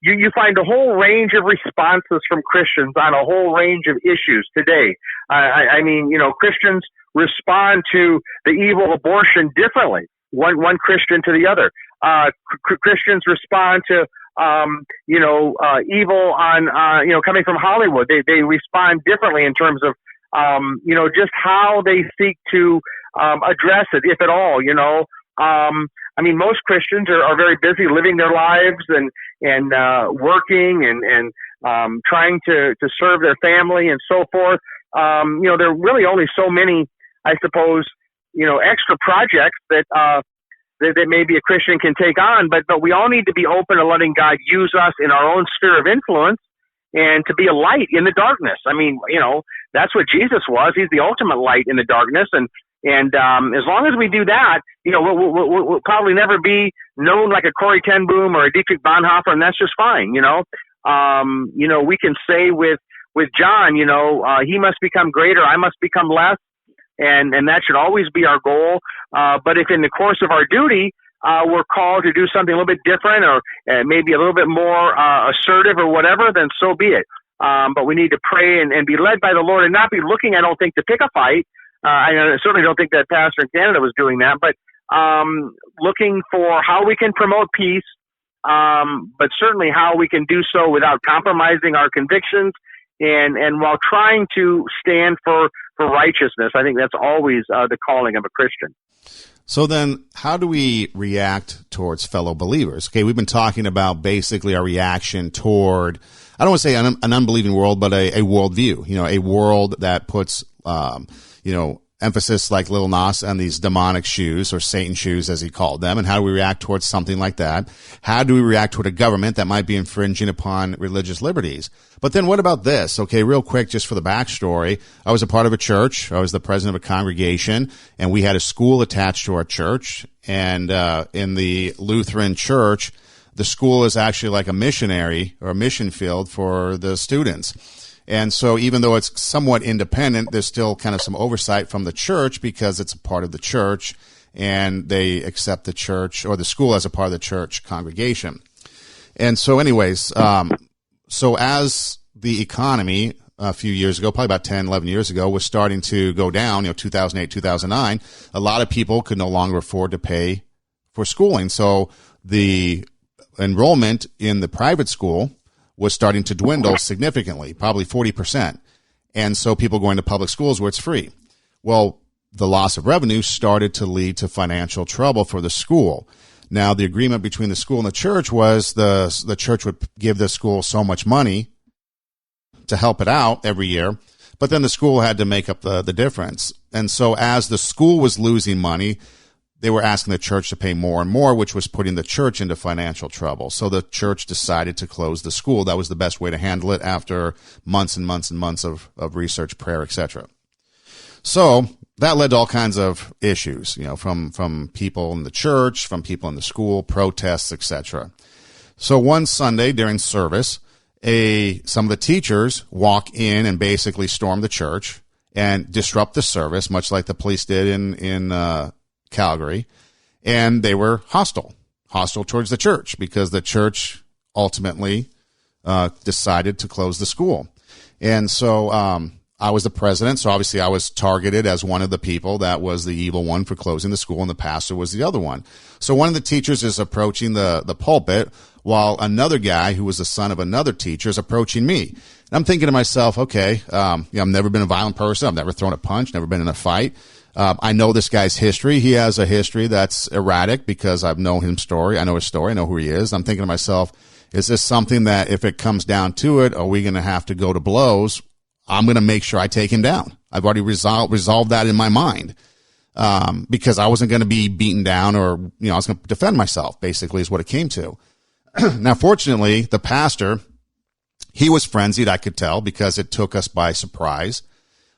You find a whole range of responses from Christians on a whole range of issues today. I mean, Christians respond to the evil of abortion differently, one Christian to the other. Christians respond to evil on, coming from Hollywood. They respond differently in terms of, just how they seek to address it, if at all. I mean, most Christians are very busy living their lives and working and trying to serve their family and so forth. There are really only so many I suppose, extra projects that maybe a Christian can take on. But we all need to be open to letting God use us in our own sphere of influence and to be a light in the darkness. I mean, that's what Jesus was. He's the ultimate light in the darkness. And as long as we do that, we'll probably never be known like a Corrie ten Boom or a Dietrich Bonhoeffer, and that's just fine. We can say with John, he must become greater, I must become less, and that should always be our goal. But if in the course of our duty, we're called to do something a little bit different or maybe a little bit more assertive or whatever, then so be it. But we need to pray and be led by the Lord and not be looking, I don't think, to pick a fight. I certainly don't think that pastor in Canada was doing that, but looking for how we can promote peace, but certainly how we can do so without compromising our convictions and while trying to stand for righteousness. I think that's always the calling of a Christian. So then how do we react towards fellow believers? Okay, we've been talking about basically our reaction toward, I don't want to say an unbelieving world, but a worldview, a world that puts, emphasis like Lil Nas on these demonic shoes or Satan shoes, as he called them. And how do we react towards something like that? How do we react toward a government that might be infringing upon religious liberties? But then what about this? Okay, real quick, just for the backstory, I was a part of a church. I was the president of a congregation, and we had a school attached to our church. And in the Lutheran church, the school is actually like a missionary or a mission field for the students. And so even though it's somewhat independent, there's still kind of some oversight from the church because it's a part of the church and they accept the church or the school as a part of the church congregation. And so anyways, so as the economy a few years ago, probably about 10, 11 years ago, was starting to go down, 2008, 2009, a lot of people could no longer afford to pay for schooling. So the enrollment in the private school was starting to dwindle significantly, probably 40%. And so people going to public schools where it's free. Well, the loss of revenue started to lead to financial trouble for the school. Now, the agreement between the school and the church was the church would give the school so much money to help it out every year, but then the school had to make up the difference. And so as the school was losing money, they were asking the church to pay more and more, which was putting the church into financial trouble. So the church decided to close the school. That was the best way to handle it after months and months and months of research, prayer, etc. So that led to all kinds of issues, from people in the church, from people in the school, protests, etc. So one Sunday during service, some of the teachers walk in and basically storm the church and disrupt the service, much like the police did in Calgary, and they were hostile towards the church because the church ultimately decided to close the school. And so I was the president, so obviously I was targeted as one of the people that was the evil one for closing the school, and the pastor was the other one. So one of the teachers is approaching the pulpit while another guy who was the son of another teacher is approaching me. And I'm thinking to myself, okay, I've never been a violent person. I've never thrown a punch, never been in a fight. I know this guy's history. He has a history that's erratic because I've known his story. I know his story. I know who he is. I'm thinking to myself, is this something that if it comes down to it, are we going to have to go to blows? I'm going to make sure I take him down. I've already resolved that in my mind, because I wasn't going to be beaten down or, I was going to defend myself, basically is what it came to. Now, fortunately, the pastor, he was frenzied, I could tell, because it took us by surprise.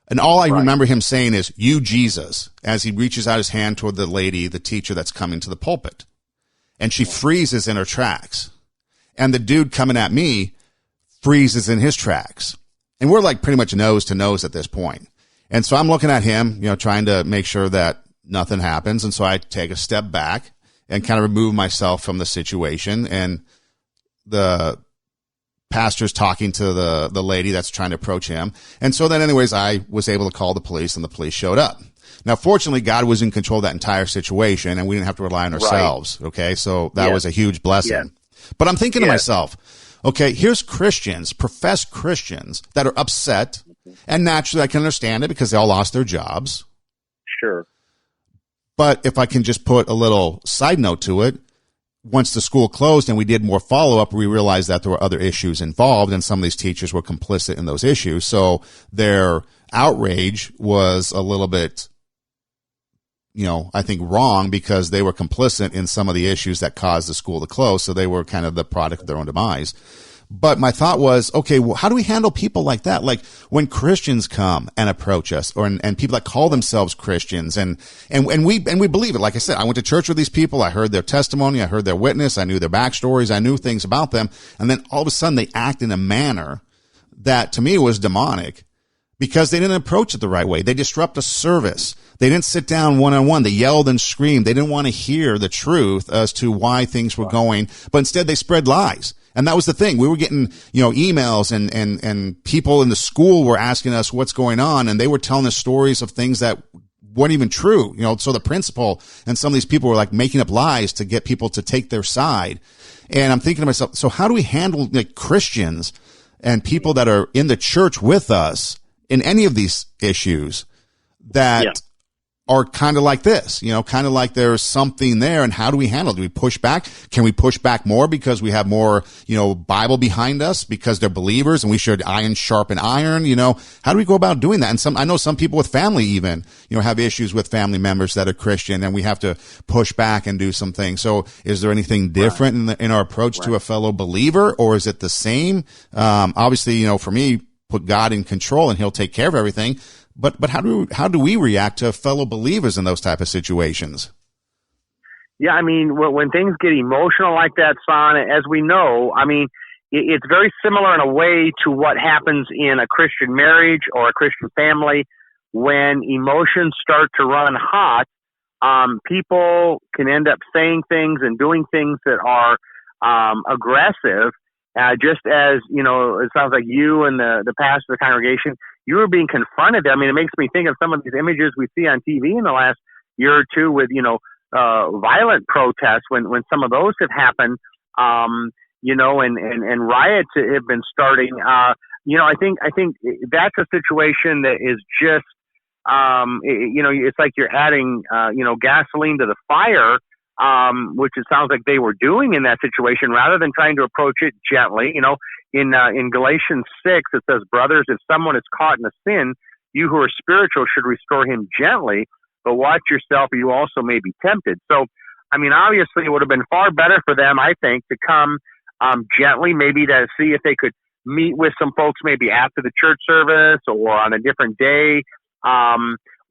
And all I remember him saying is, "You, Jesus," as he reaches out his hand toward the lady, the teacher that's coming to the pulpit. And she freezes in her tracks. And the dude coming at me freezes in his tracks. And we're like pretty much nose to nose at this point. And so I'm looking at him, trying to make sure that nothing happens. And so I take a step back and kind of remove myself from the situation. And the pastor's talking to the lady that's trying to approach him. And so then anyways, I was able to call the police and the police showed up. Now, fortunately, God was in control of that entire situation and we didn't have to rely on ourselves. Right. Okay. So that was a huge blessing. Yeah. But I'm thinking to myself, okay, here's Christians, professed Christians that are upset, and naturally I can understand it because they all lost their jobs. Sure. But if I can just put a little side note to it, once the school closed and we did more follow-up, we realized that there were other issues involved, and some of these teachers were complicit in those issues. So their outrage was a little bit I think wrong because they were complicit in some of the issues that caused the school to close. So they were kind of the product of their own demise. But my thought was, okay, well, how do we handle people like that? Like when Christians come and approach us and people that call themselves Christians and we believe it. Like I said, I went to church with these people. I heard their testimony. I heard their witness. I knew their backstories. I knew things about them. And then all of a sudden they act in a manner that to me was demonic because they didn't approach it the right way. They disrupt a service. They didn't sit down one-on-one. They yelled and screamed. They didn't want to hear the truth as to why things were going, but instead they spread lies. And that was the thing. We were getting, emails and people in the school were asking us what's going on. And they were telling us stories of things that weren't even true. So the principal and some of these people were like making up lies to get people to take their side. And I'm thinking to myself, so how do we handle like Christians and people that are in the church with us in any of these issues that are kind of like this, kind of like there's something there. And how do we handle it? Do we push back? Can we push back more because we have more, Bible behind us because they're believers and we should iron sharpen iron? How do we go about doing that? And I know some people with family even, have issues with family members that are Christian and we have to push back and do some things. So is there anything different in our approach to a fellow believer, or is it the same? Obviously, for me, put God in control and he'll take care of everything. But how do we react to fellow believers in those type of situations? Yeah, I mean, when things get emotional like that, Son, as we know, I mean, it's very similar in a way to what happens in a Christian marriage or a Christian family. When emotions start to run hot, people can end up saying things and doing things that are aggressive. Just as, it sounds like you and the pastor of the congregation, you were being confronted. I mean, it makes me think of some of these images we see on TV in the last year or two with, violent protests when some of those have happened, and riots have been starting. I think that's a situation that is just, it's like you're adding, gasoline to the fire. Which it sounds like they were doing in that situation, rather than trying to approach it gently. In Galatians 6, it says, "Brothers, if someone is caught in a sin, you who are spiritual should restore him gently, but watch yourself, or you also may be tempted." So, I mean, obviously, it would have been far better for them, I think, to come gently, maybe to see if they could meet with some folks, maybe after the church service or on a different day.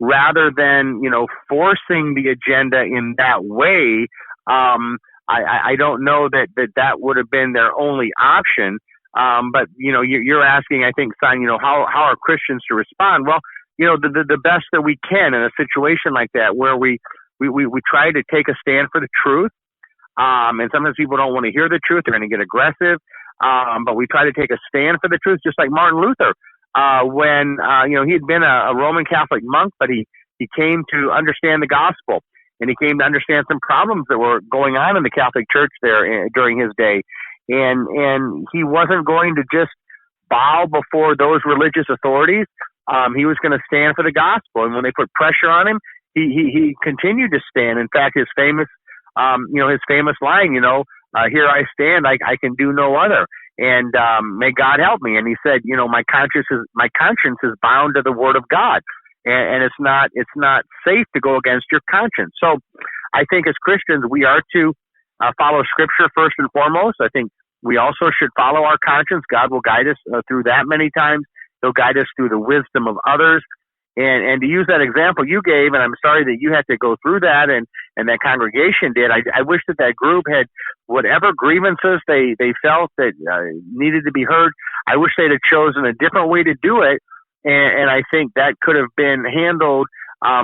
Rather than, forcing the agenda in that way. I don't know that would have been their only option. But, you're asking, I think, Son, how are Christians to respond? Well, the best that we can in a situation like that, where we try to take a stand for the truth. And sometimes people don't want to hear the truth. They're going to get aggressive. But we try to take a stand for the truth, just like Martin Luther. When he had been a Roman Catholic monk, but he came to understand the gospel, and he came to understand some problems that were going on in the Catholic Church there during his day. And he wasn't going to just bow before those religious authorities. He was going to stand for the gospel. And when they put pressure on him, he continued to stand. In fact, his famous line, "Here I stand, I can do no other. And may God help me." And he said, my conscience is bound to the word of God, and it's not safe to go against your conscience. So I think as Christians, we are to follow Scripture first and foremost. I think we also should follow our conscience. God will guide us through that many times. He'll guide us through the wisdom of others. And to use that example you gave, and I'm sorry that you had to go through that and that congregation did, I wish that group had whatever grievances they felt that needed to be heard. I wish they'd have chosen a different way to do it. And I think that could have been handled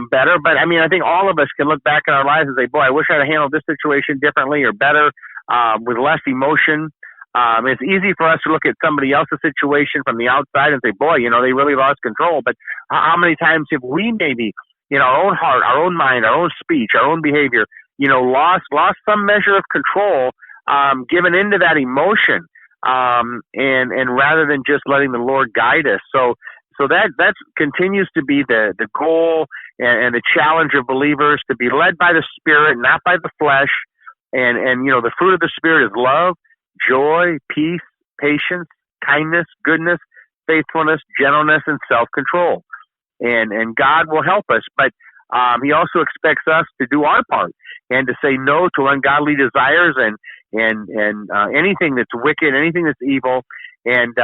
better. But I mean, I think all of us can look back in our lives and say, boy, I wish I'd have handled this situation differently or better, with less emotion. It's easy for us to look at somebody else's situation from the outside and say, boy, they really lost control. But how many times have we maybe, in our own heart, our own mind, our own speech, our own behavior, lost some measure of control, given into that emotion, and rather than just letting the Lord guide us. So that continues to be the goal and the challenge of believers, to be led by the Spirit, not by the flesh. And the fruit of the Spirit is love, joy, peace, patience, kindness, goodness, faithfulness, gentleness, and self-control. And God will help us. But He also expects us to do our part and to say no to ungodly desires and anything that's wicked, anything that's evil. And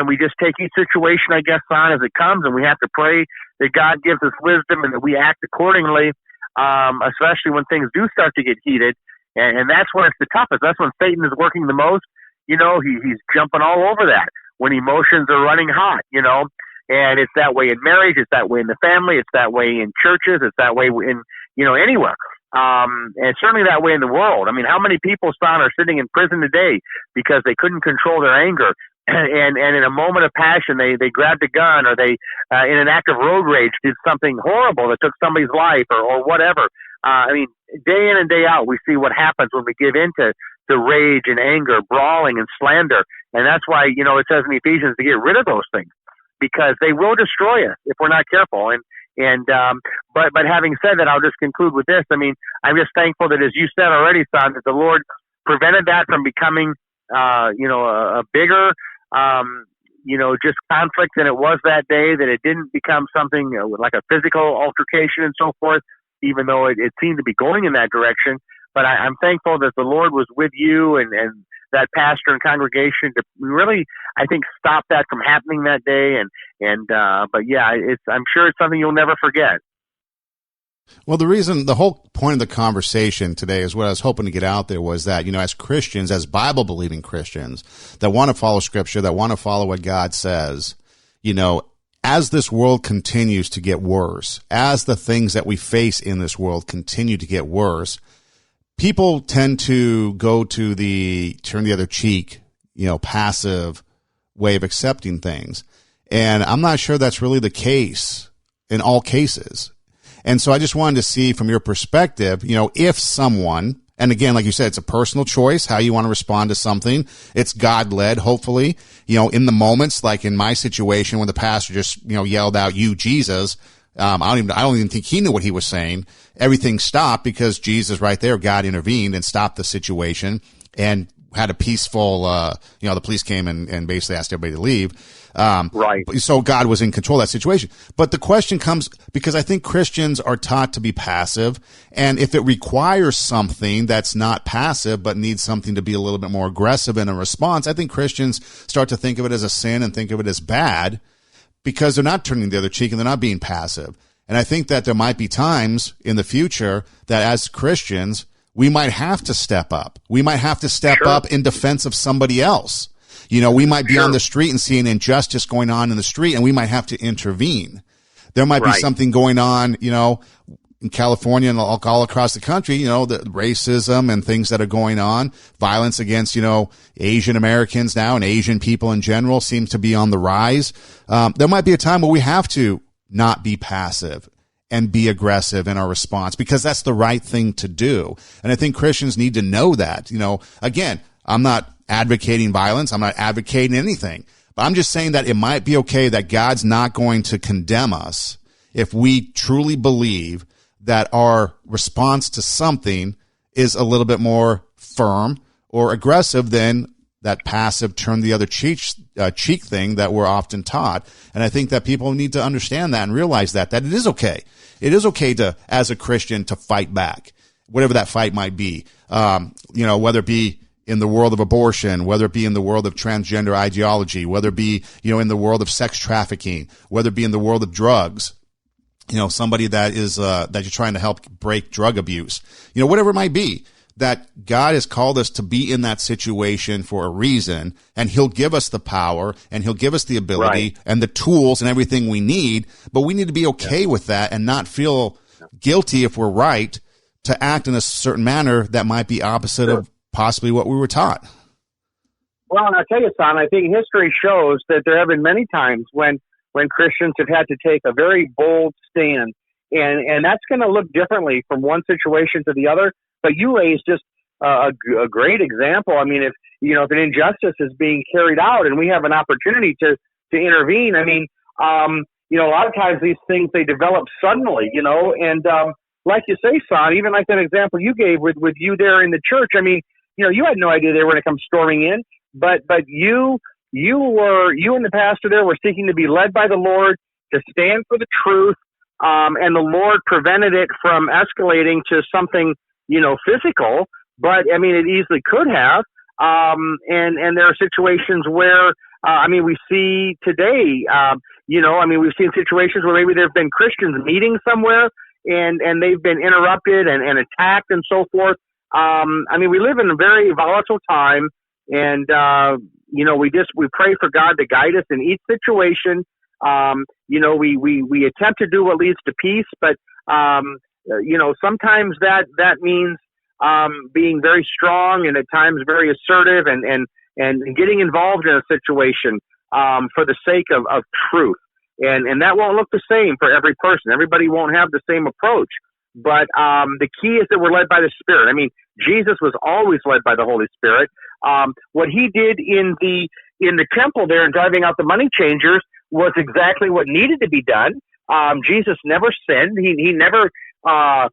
we just take each situation, I guess, on as it comes, and we have to pray that God gives us wisdom and that we act accordingly, especially when things do start to get heated. And that's when it's the toughest. That's when Satan is working the most. You know, he's jumping all over that when emotions are running hot, you know. And it's that way in marriage. It's that way in the family. It's that way in churches. It's that way in, you know, anywhere. And certainly that way in the world. I mean, how many people, Son, are sitting in prison today because they couldn't control their anger, and in a moment of passion they grabbed a gun, or they in an act of road rage did something horrible that took somebody's life or whatever. I mean, day in and day out we see what happens when we give in to rage and anger, brawling and slander. And that's why, you know, it says in Ephesians to get rid of those things, because they will destroy us if we're not careful. But having said that, I'll just conclude with this. I mean, I'm just thankful that, as you said already, Son, that the Lord prevented that from becoming, a bigger, just conflict than it was that day, that it didn't become something like a physical altercation and so forth, even though it seemed to be going in that direction. But I'm thankful that the Lord was with you and that pastor and congregation to really, I think, stop that from happening that day. But yeah, I'm sure it's something you'll never forget. Well, the whole point of the conversation today is what I was hoping to get out there was that, you know, as Christians, as Bible-believing Christians that want to follow Scripture, that want to follow what God says, you know, as this world continues to get worse, as the things that we face in this world continue to get worse, people tend to go to the turn the other cheek, you know, passive way of accepting things. And I'm not sure that's really the case in all cases. And so I just wanted to see from your perspective, you know, if someone, and again, like you said, it's a personal choice, how you want to respond to something. It's God-led, hopefully, you know, in the moments, like in my situation when the pastor just, you know, yelled out, "You, Jesus." I don't even think he knew what he was saying. Everything stopped because Jesus right there, God intervened and stopped the situation and had a peaceful, the police came and basically asked everybody to leave. Right. So God was in control of that situation. But the question comes because I think Christians are taught to be passive. And if it requires something that's not passive, but needs something to be a little bit more aggressive in a response, I think Christians start to think of it as a sin and think of it as bad, because they're not turning the other cheek and they're not being passive. And I think that there might be times in the future that as Christians, we might have to step up. We might have to step up in defense of somebody else. You know, we might be on the street and see an injustice going on in the street, and we might have to intervene. There might be something going on, you know, in California and all across the country, you know, the racism and things that are going on, violence against, you know, Asian Americans now and Asian people in general seems to be on the rise. There might be a time where we have to not be passive and be aggressive in our response, because that's the right thing to do. And I think Christians need to know that. You know, again, I'm not advocating violence. I'm not advocating anything, but I'm just saying that it might be okay that God's not going to condemn us if we truly believe that our response to something is a little bit more firm or aggressive than that passive turn the other cheek thing that we're often taught. And I think that people need to understand that and realize that it is okay. It is okay to, as a Christian, to fight back, whatever that fight might be. Whether it be in the world of abortion, whether it be in the world of transgender ideology, whether it be, you know, in the world of sex trafficking, whether it be in the world of drugs, you know, somebody that is, that you're trying to help break drug abuse, you know, whatever it might be, that God has called us to be in that situation for a reason, and he'll give us the power and he'll give us the ability and the tools and everything we need, but we need to be okay with that and not feel guilty if we're right to act in a certain manner that might be opposite of possibly what we were taught. Well, and I'll tell you, Son, I think history shows that there have been many times when Christians have had to take a very bold stand, and that's going to look differently from one situation to the other. But you raised just a great example. I mean, if an injustice is being carried out and we have an opportunity to intervene, I mean, a lot of times these things, they develop suddenly, you know, and like you say, Son, even like that example you gave with you there in the church, I mean, you know, you had no idea they were going to come storming in, but you and the pastor there were seeking to be led by the Lord, to stand for the truth, and the Lord prevented it from escalating to something, physical. But I mean, it easily could have. And there are situations where, we see today, we've seen situations where maybe there have been Christians meeting somewhere and they've been interrupted and attacked and so forth. We live in a very volatile time, and, we pray for God to guide us in each situation. We attempt to do what leads to peace, but, sometimes that means, being very strong and at times very assertive and getting involved in a situation, for the sake of truth. And that won't look the same for every person. Everybody won't have the same approach. But the key is that we're led by the Spirit. I mean, Jesus was always led by the Holy Spirit. What he did in the temple there and driving out the money changers was exactly what needed to be done. Jesus never sinned. He never, was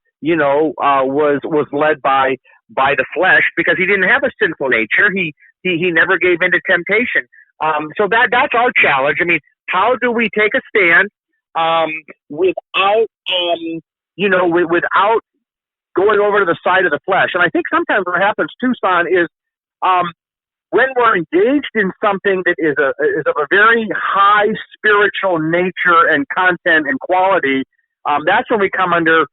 led by the flesh because he didn't have a sinful nature. He never gave into temptation. So that's our challenge. I mean, how do we take a stand without without going over to the side of the flesh? And I think sometimes what happens, Tucson, is when we're engaged in something that is of a very high spiritual nature and content and quality, that's when we come under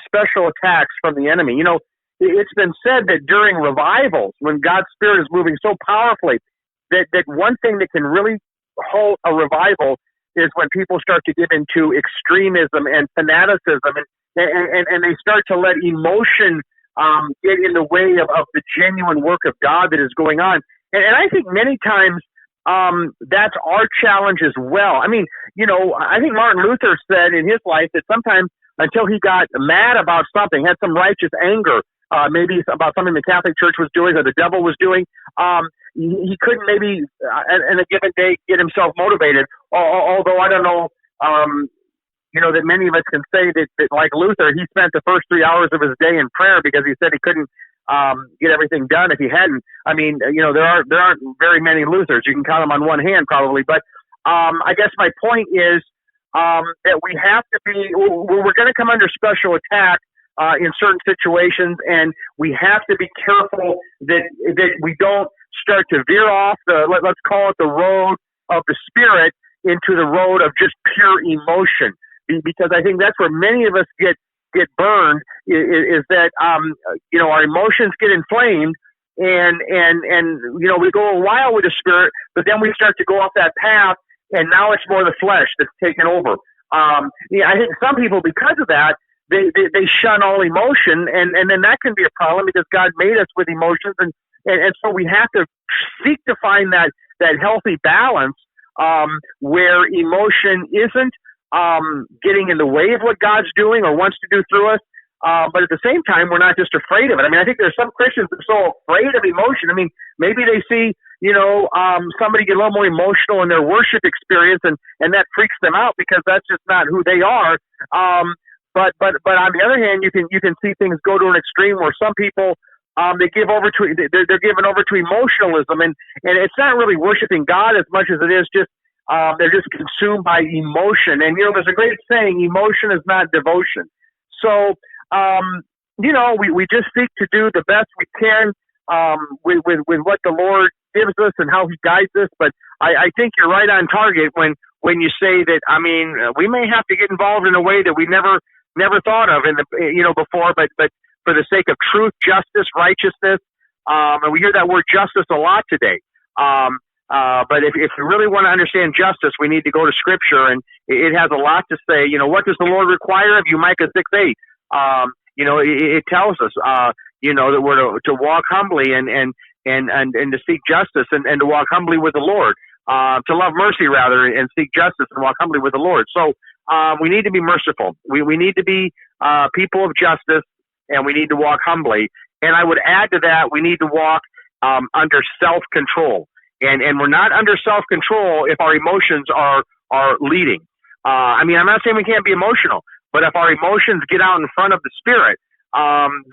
special attacks from the enemy. It's been said that during revivals, when God's Spirit is moving so powerfully, that one thing that can really halt a revival is when people start to get into extremism and fanaticism, and they start to let emotion get in the way of the genuine work of God that is going on. And I think many times that's our challenge as well. I mean, I think Martin Luther said in his life that sometimes until he got mad about something, had some righteous anger, maybe about something the Catholic Church was doing or the devil was doing, he couldn't maybe in a given day get himself motivated. Although I don't know, that many of us can say that like Luther, he spent the first 3 hours of his day in prayer because he said he couldn't get everything done if he hadn't. I mean, there aren't very many Luthers. You can count them on one hand probably. But I guess my point is that we have to be, we're going to come under special attack in certain situations, and we have to be careful that we don't start to veer off let's call it the road of the Spirit into the road of just pure emotion, because I think that's where many of us get burned is that our emotions get inflamed and we go a while with the Spirit, but then we start to go off that path, and now it's more the flesh that's taken over. I think some people, because of that, they shun all emotion, and then that can be a problem because God made us with emotions, and so we have to seek to find that healthy balance where emotion isn't getting in the way of what God's doing or wants to do through us, but at the same time, we're not just afraid of it. I mean, I think there's some Christians that are so afraid of emotion. I mean, maybe they see somebody get a little more emotional in their worship experience, and that freaks them out because that's just not who they are. But on the other hand, you can see things go to an extreme where some people they're given over to emotionalism, and it's not really worshiping God as much as it is just they're just consumed by emotion. And there's a great saying: emotion is not devotion. So we just seek to do the best we can with what the Lord gives us and how He guides us. But I think you're right on target when you say that. I mean, we may have to get involved in a way that we never thought of before, but for the sake of truth, justice, righteousness, and we hear that word justice a lot today. But if you really want to understand justice, we need to go to Scripture, and it has a lot to say. What does the Lord require of you? Micah 6:8. It tells us, that we're to walk humbly and to seek justice and to walk humbly with the Lord, to love mercy rather and seek justice and walk humbly with the Lord. So we need to be merciful. We need to be people of justice, and we need to walk humbly. And I would add to that, we need to walk under self-control. And we're not under self-control if our emotions are leading. I'm not saying we can't be emotional, but if our emotions get out in front of the Spirit,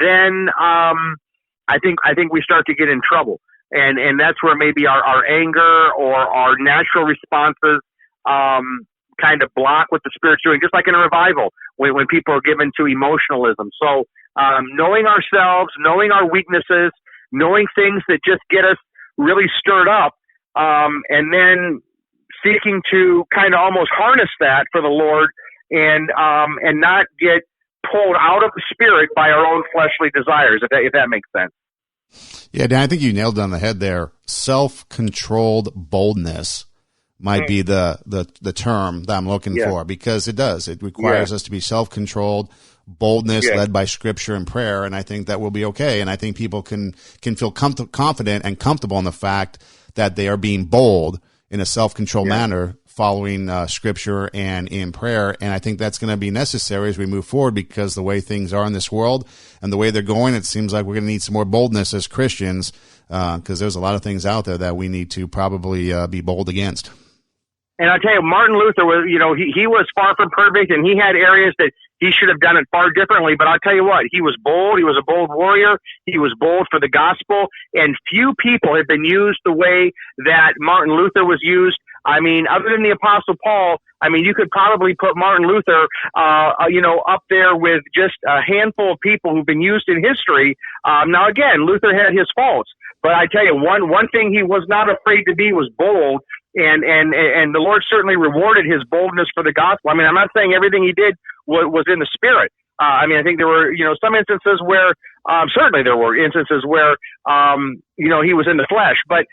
then I think we start to get in trouble. And that's where maybe our anger or our natural responses kind of block what the Spirit's doing, just like in a revival when people are given to emotionalism. So knowing ourselves, knowing our weaknesses, knowing things that just get us really stirred up, and then seeking to kind of almost harness that for the Lord and not get pulled out of the Spirit by our own fleshly desires, if that makes sense. Yeah, Dan, I think you nailed it on the head there. Self-controlled boldness might be the term that I'm looking for, because it does. It requires us to be self-controlled, boldness led by Scripture and prayer, and I think that will be okay. And I think people can feel confident and comfortable in the fact that they are being bold in a self-controlled manner, following Scripture and in prayer. And I think that's going to be necessary as we move forward, because the way things are in this world and the way they're going, it seems like we're going to need some more boldness as Christians, because there's a lot of things out there that we need to probably be bold against. And I'll tell you, Martin Luther was, he was far from perfect, and he had areas that he should have done it far differently. But I'll tell you what, he was bold. He was a bold warrior. He was bold for the gospel. And few people have been used the way that Martin Luther was used. I mean, other than the Apostle Paul, I mean, you could probably put Martin Luther, up there with just a handful of people who've been used in history. Now, again, Luther had his faults. But I tell you, one thing he was not afraid to be was bold. And the Lord certainly rewarded his boldness for the gospel. I mean, I'm not saying everything he did was in the Spirit. I mean, I think there were, some instances where, certainly there were instances where, he was in the flesh. But,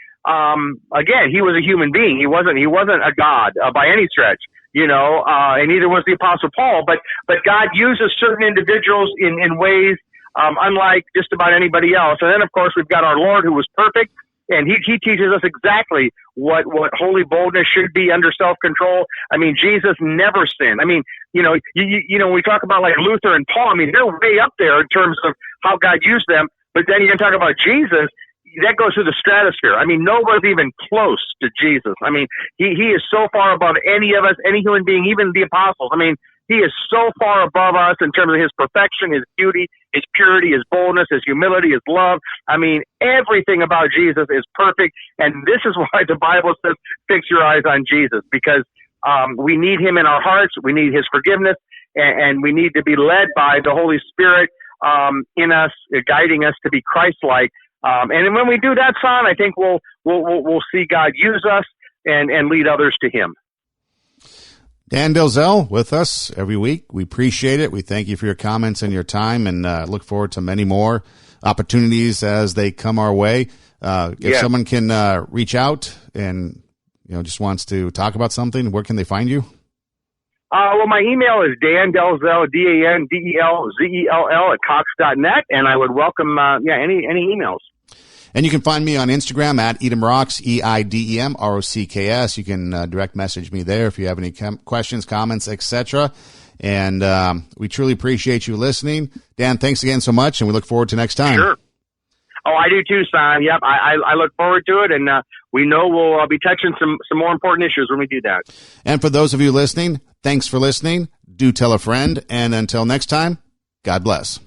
again, he was a human being. He wasn't a God by any stretch, and neither was the Apostle Paul. But God uses certain individuals in ways, unlike just about anybody else. And then, of course, we've got our Lord, who was perfect. And he teaches us exactly what holy boldness should be under self-control. I mean, Jesus never sinned. I mean, when we talk about like Luther and Paul, I mean, they're way up there in terms of how God used them. But then you can talk about Jesus, that goes through the stratosphere. I mean, nobody's even close to Jesus. I mean, he is so far above any of us, any human being, even the apostles. I mean, he is so far above us in terms of his perfection, his beauty, his purity, his boldness, his humility, his love. I mean, everything about Jesus is perfect. And this is why the Bible says, fix your eyes on Jesus, because we need him in our hearts. We need his forgiveness, and we need to be led by the Holy Spirit in us, guiding us to be Christ-like. And when we do that, son, I think we'll see God use us and lead others to him. Dan Delzell with us every week. We appreciate it. We thank you for your comments and your time, and look forward to many more opportunities as they come our way. If someone can reach out and just wants to talk about something, where can they find you? Well, my email is dandelzell, DANDELZELL @cox.net, and I would welcome any emails. And you can find me on Instagram at EdomRocks, EIDEMROCKS. You can direct message me there if you have any questions, comments, etc. And we truly appreciate you listening. Dan, thanks again so much, and we look forward to next time. Sure. Oh, I do too, Son. Yep, I look forward to it, and we know we'll be touching some more important issues when we do that. And for those of you listening, thanks for listening. Do tell a friend, and until next time, God bless.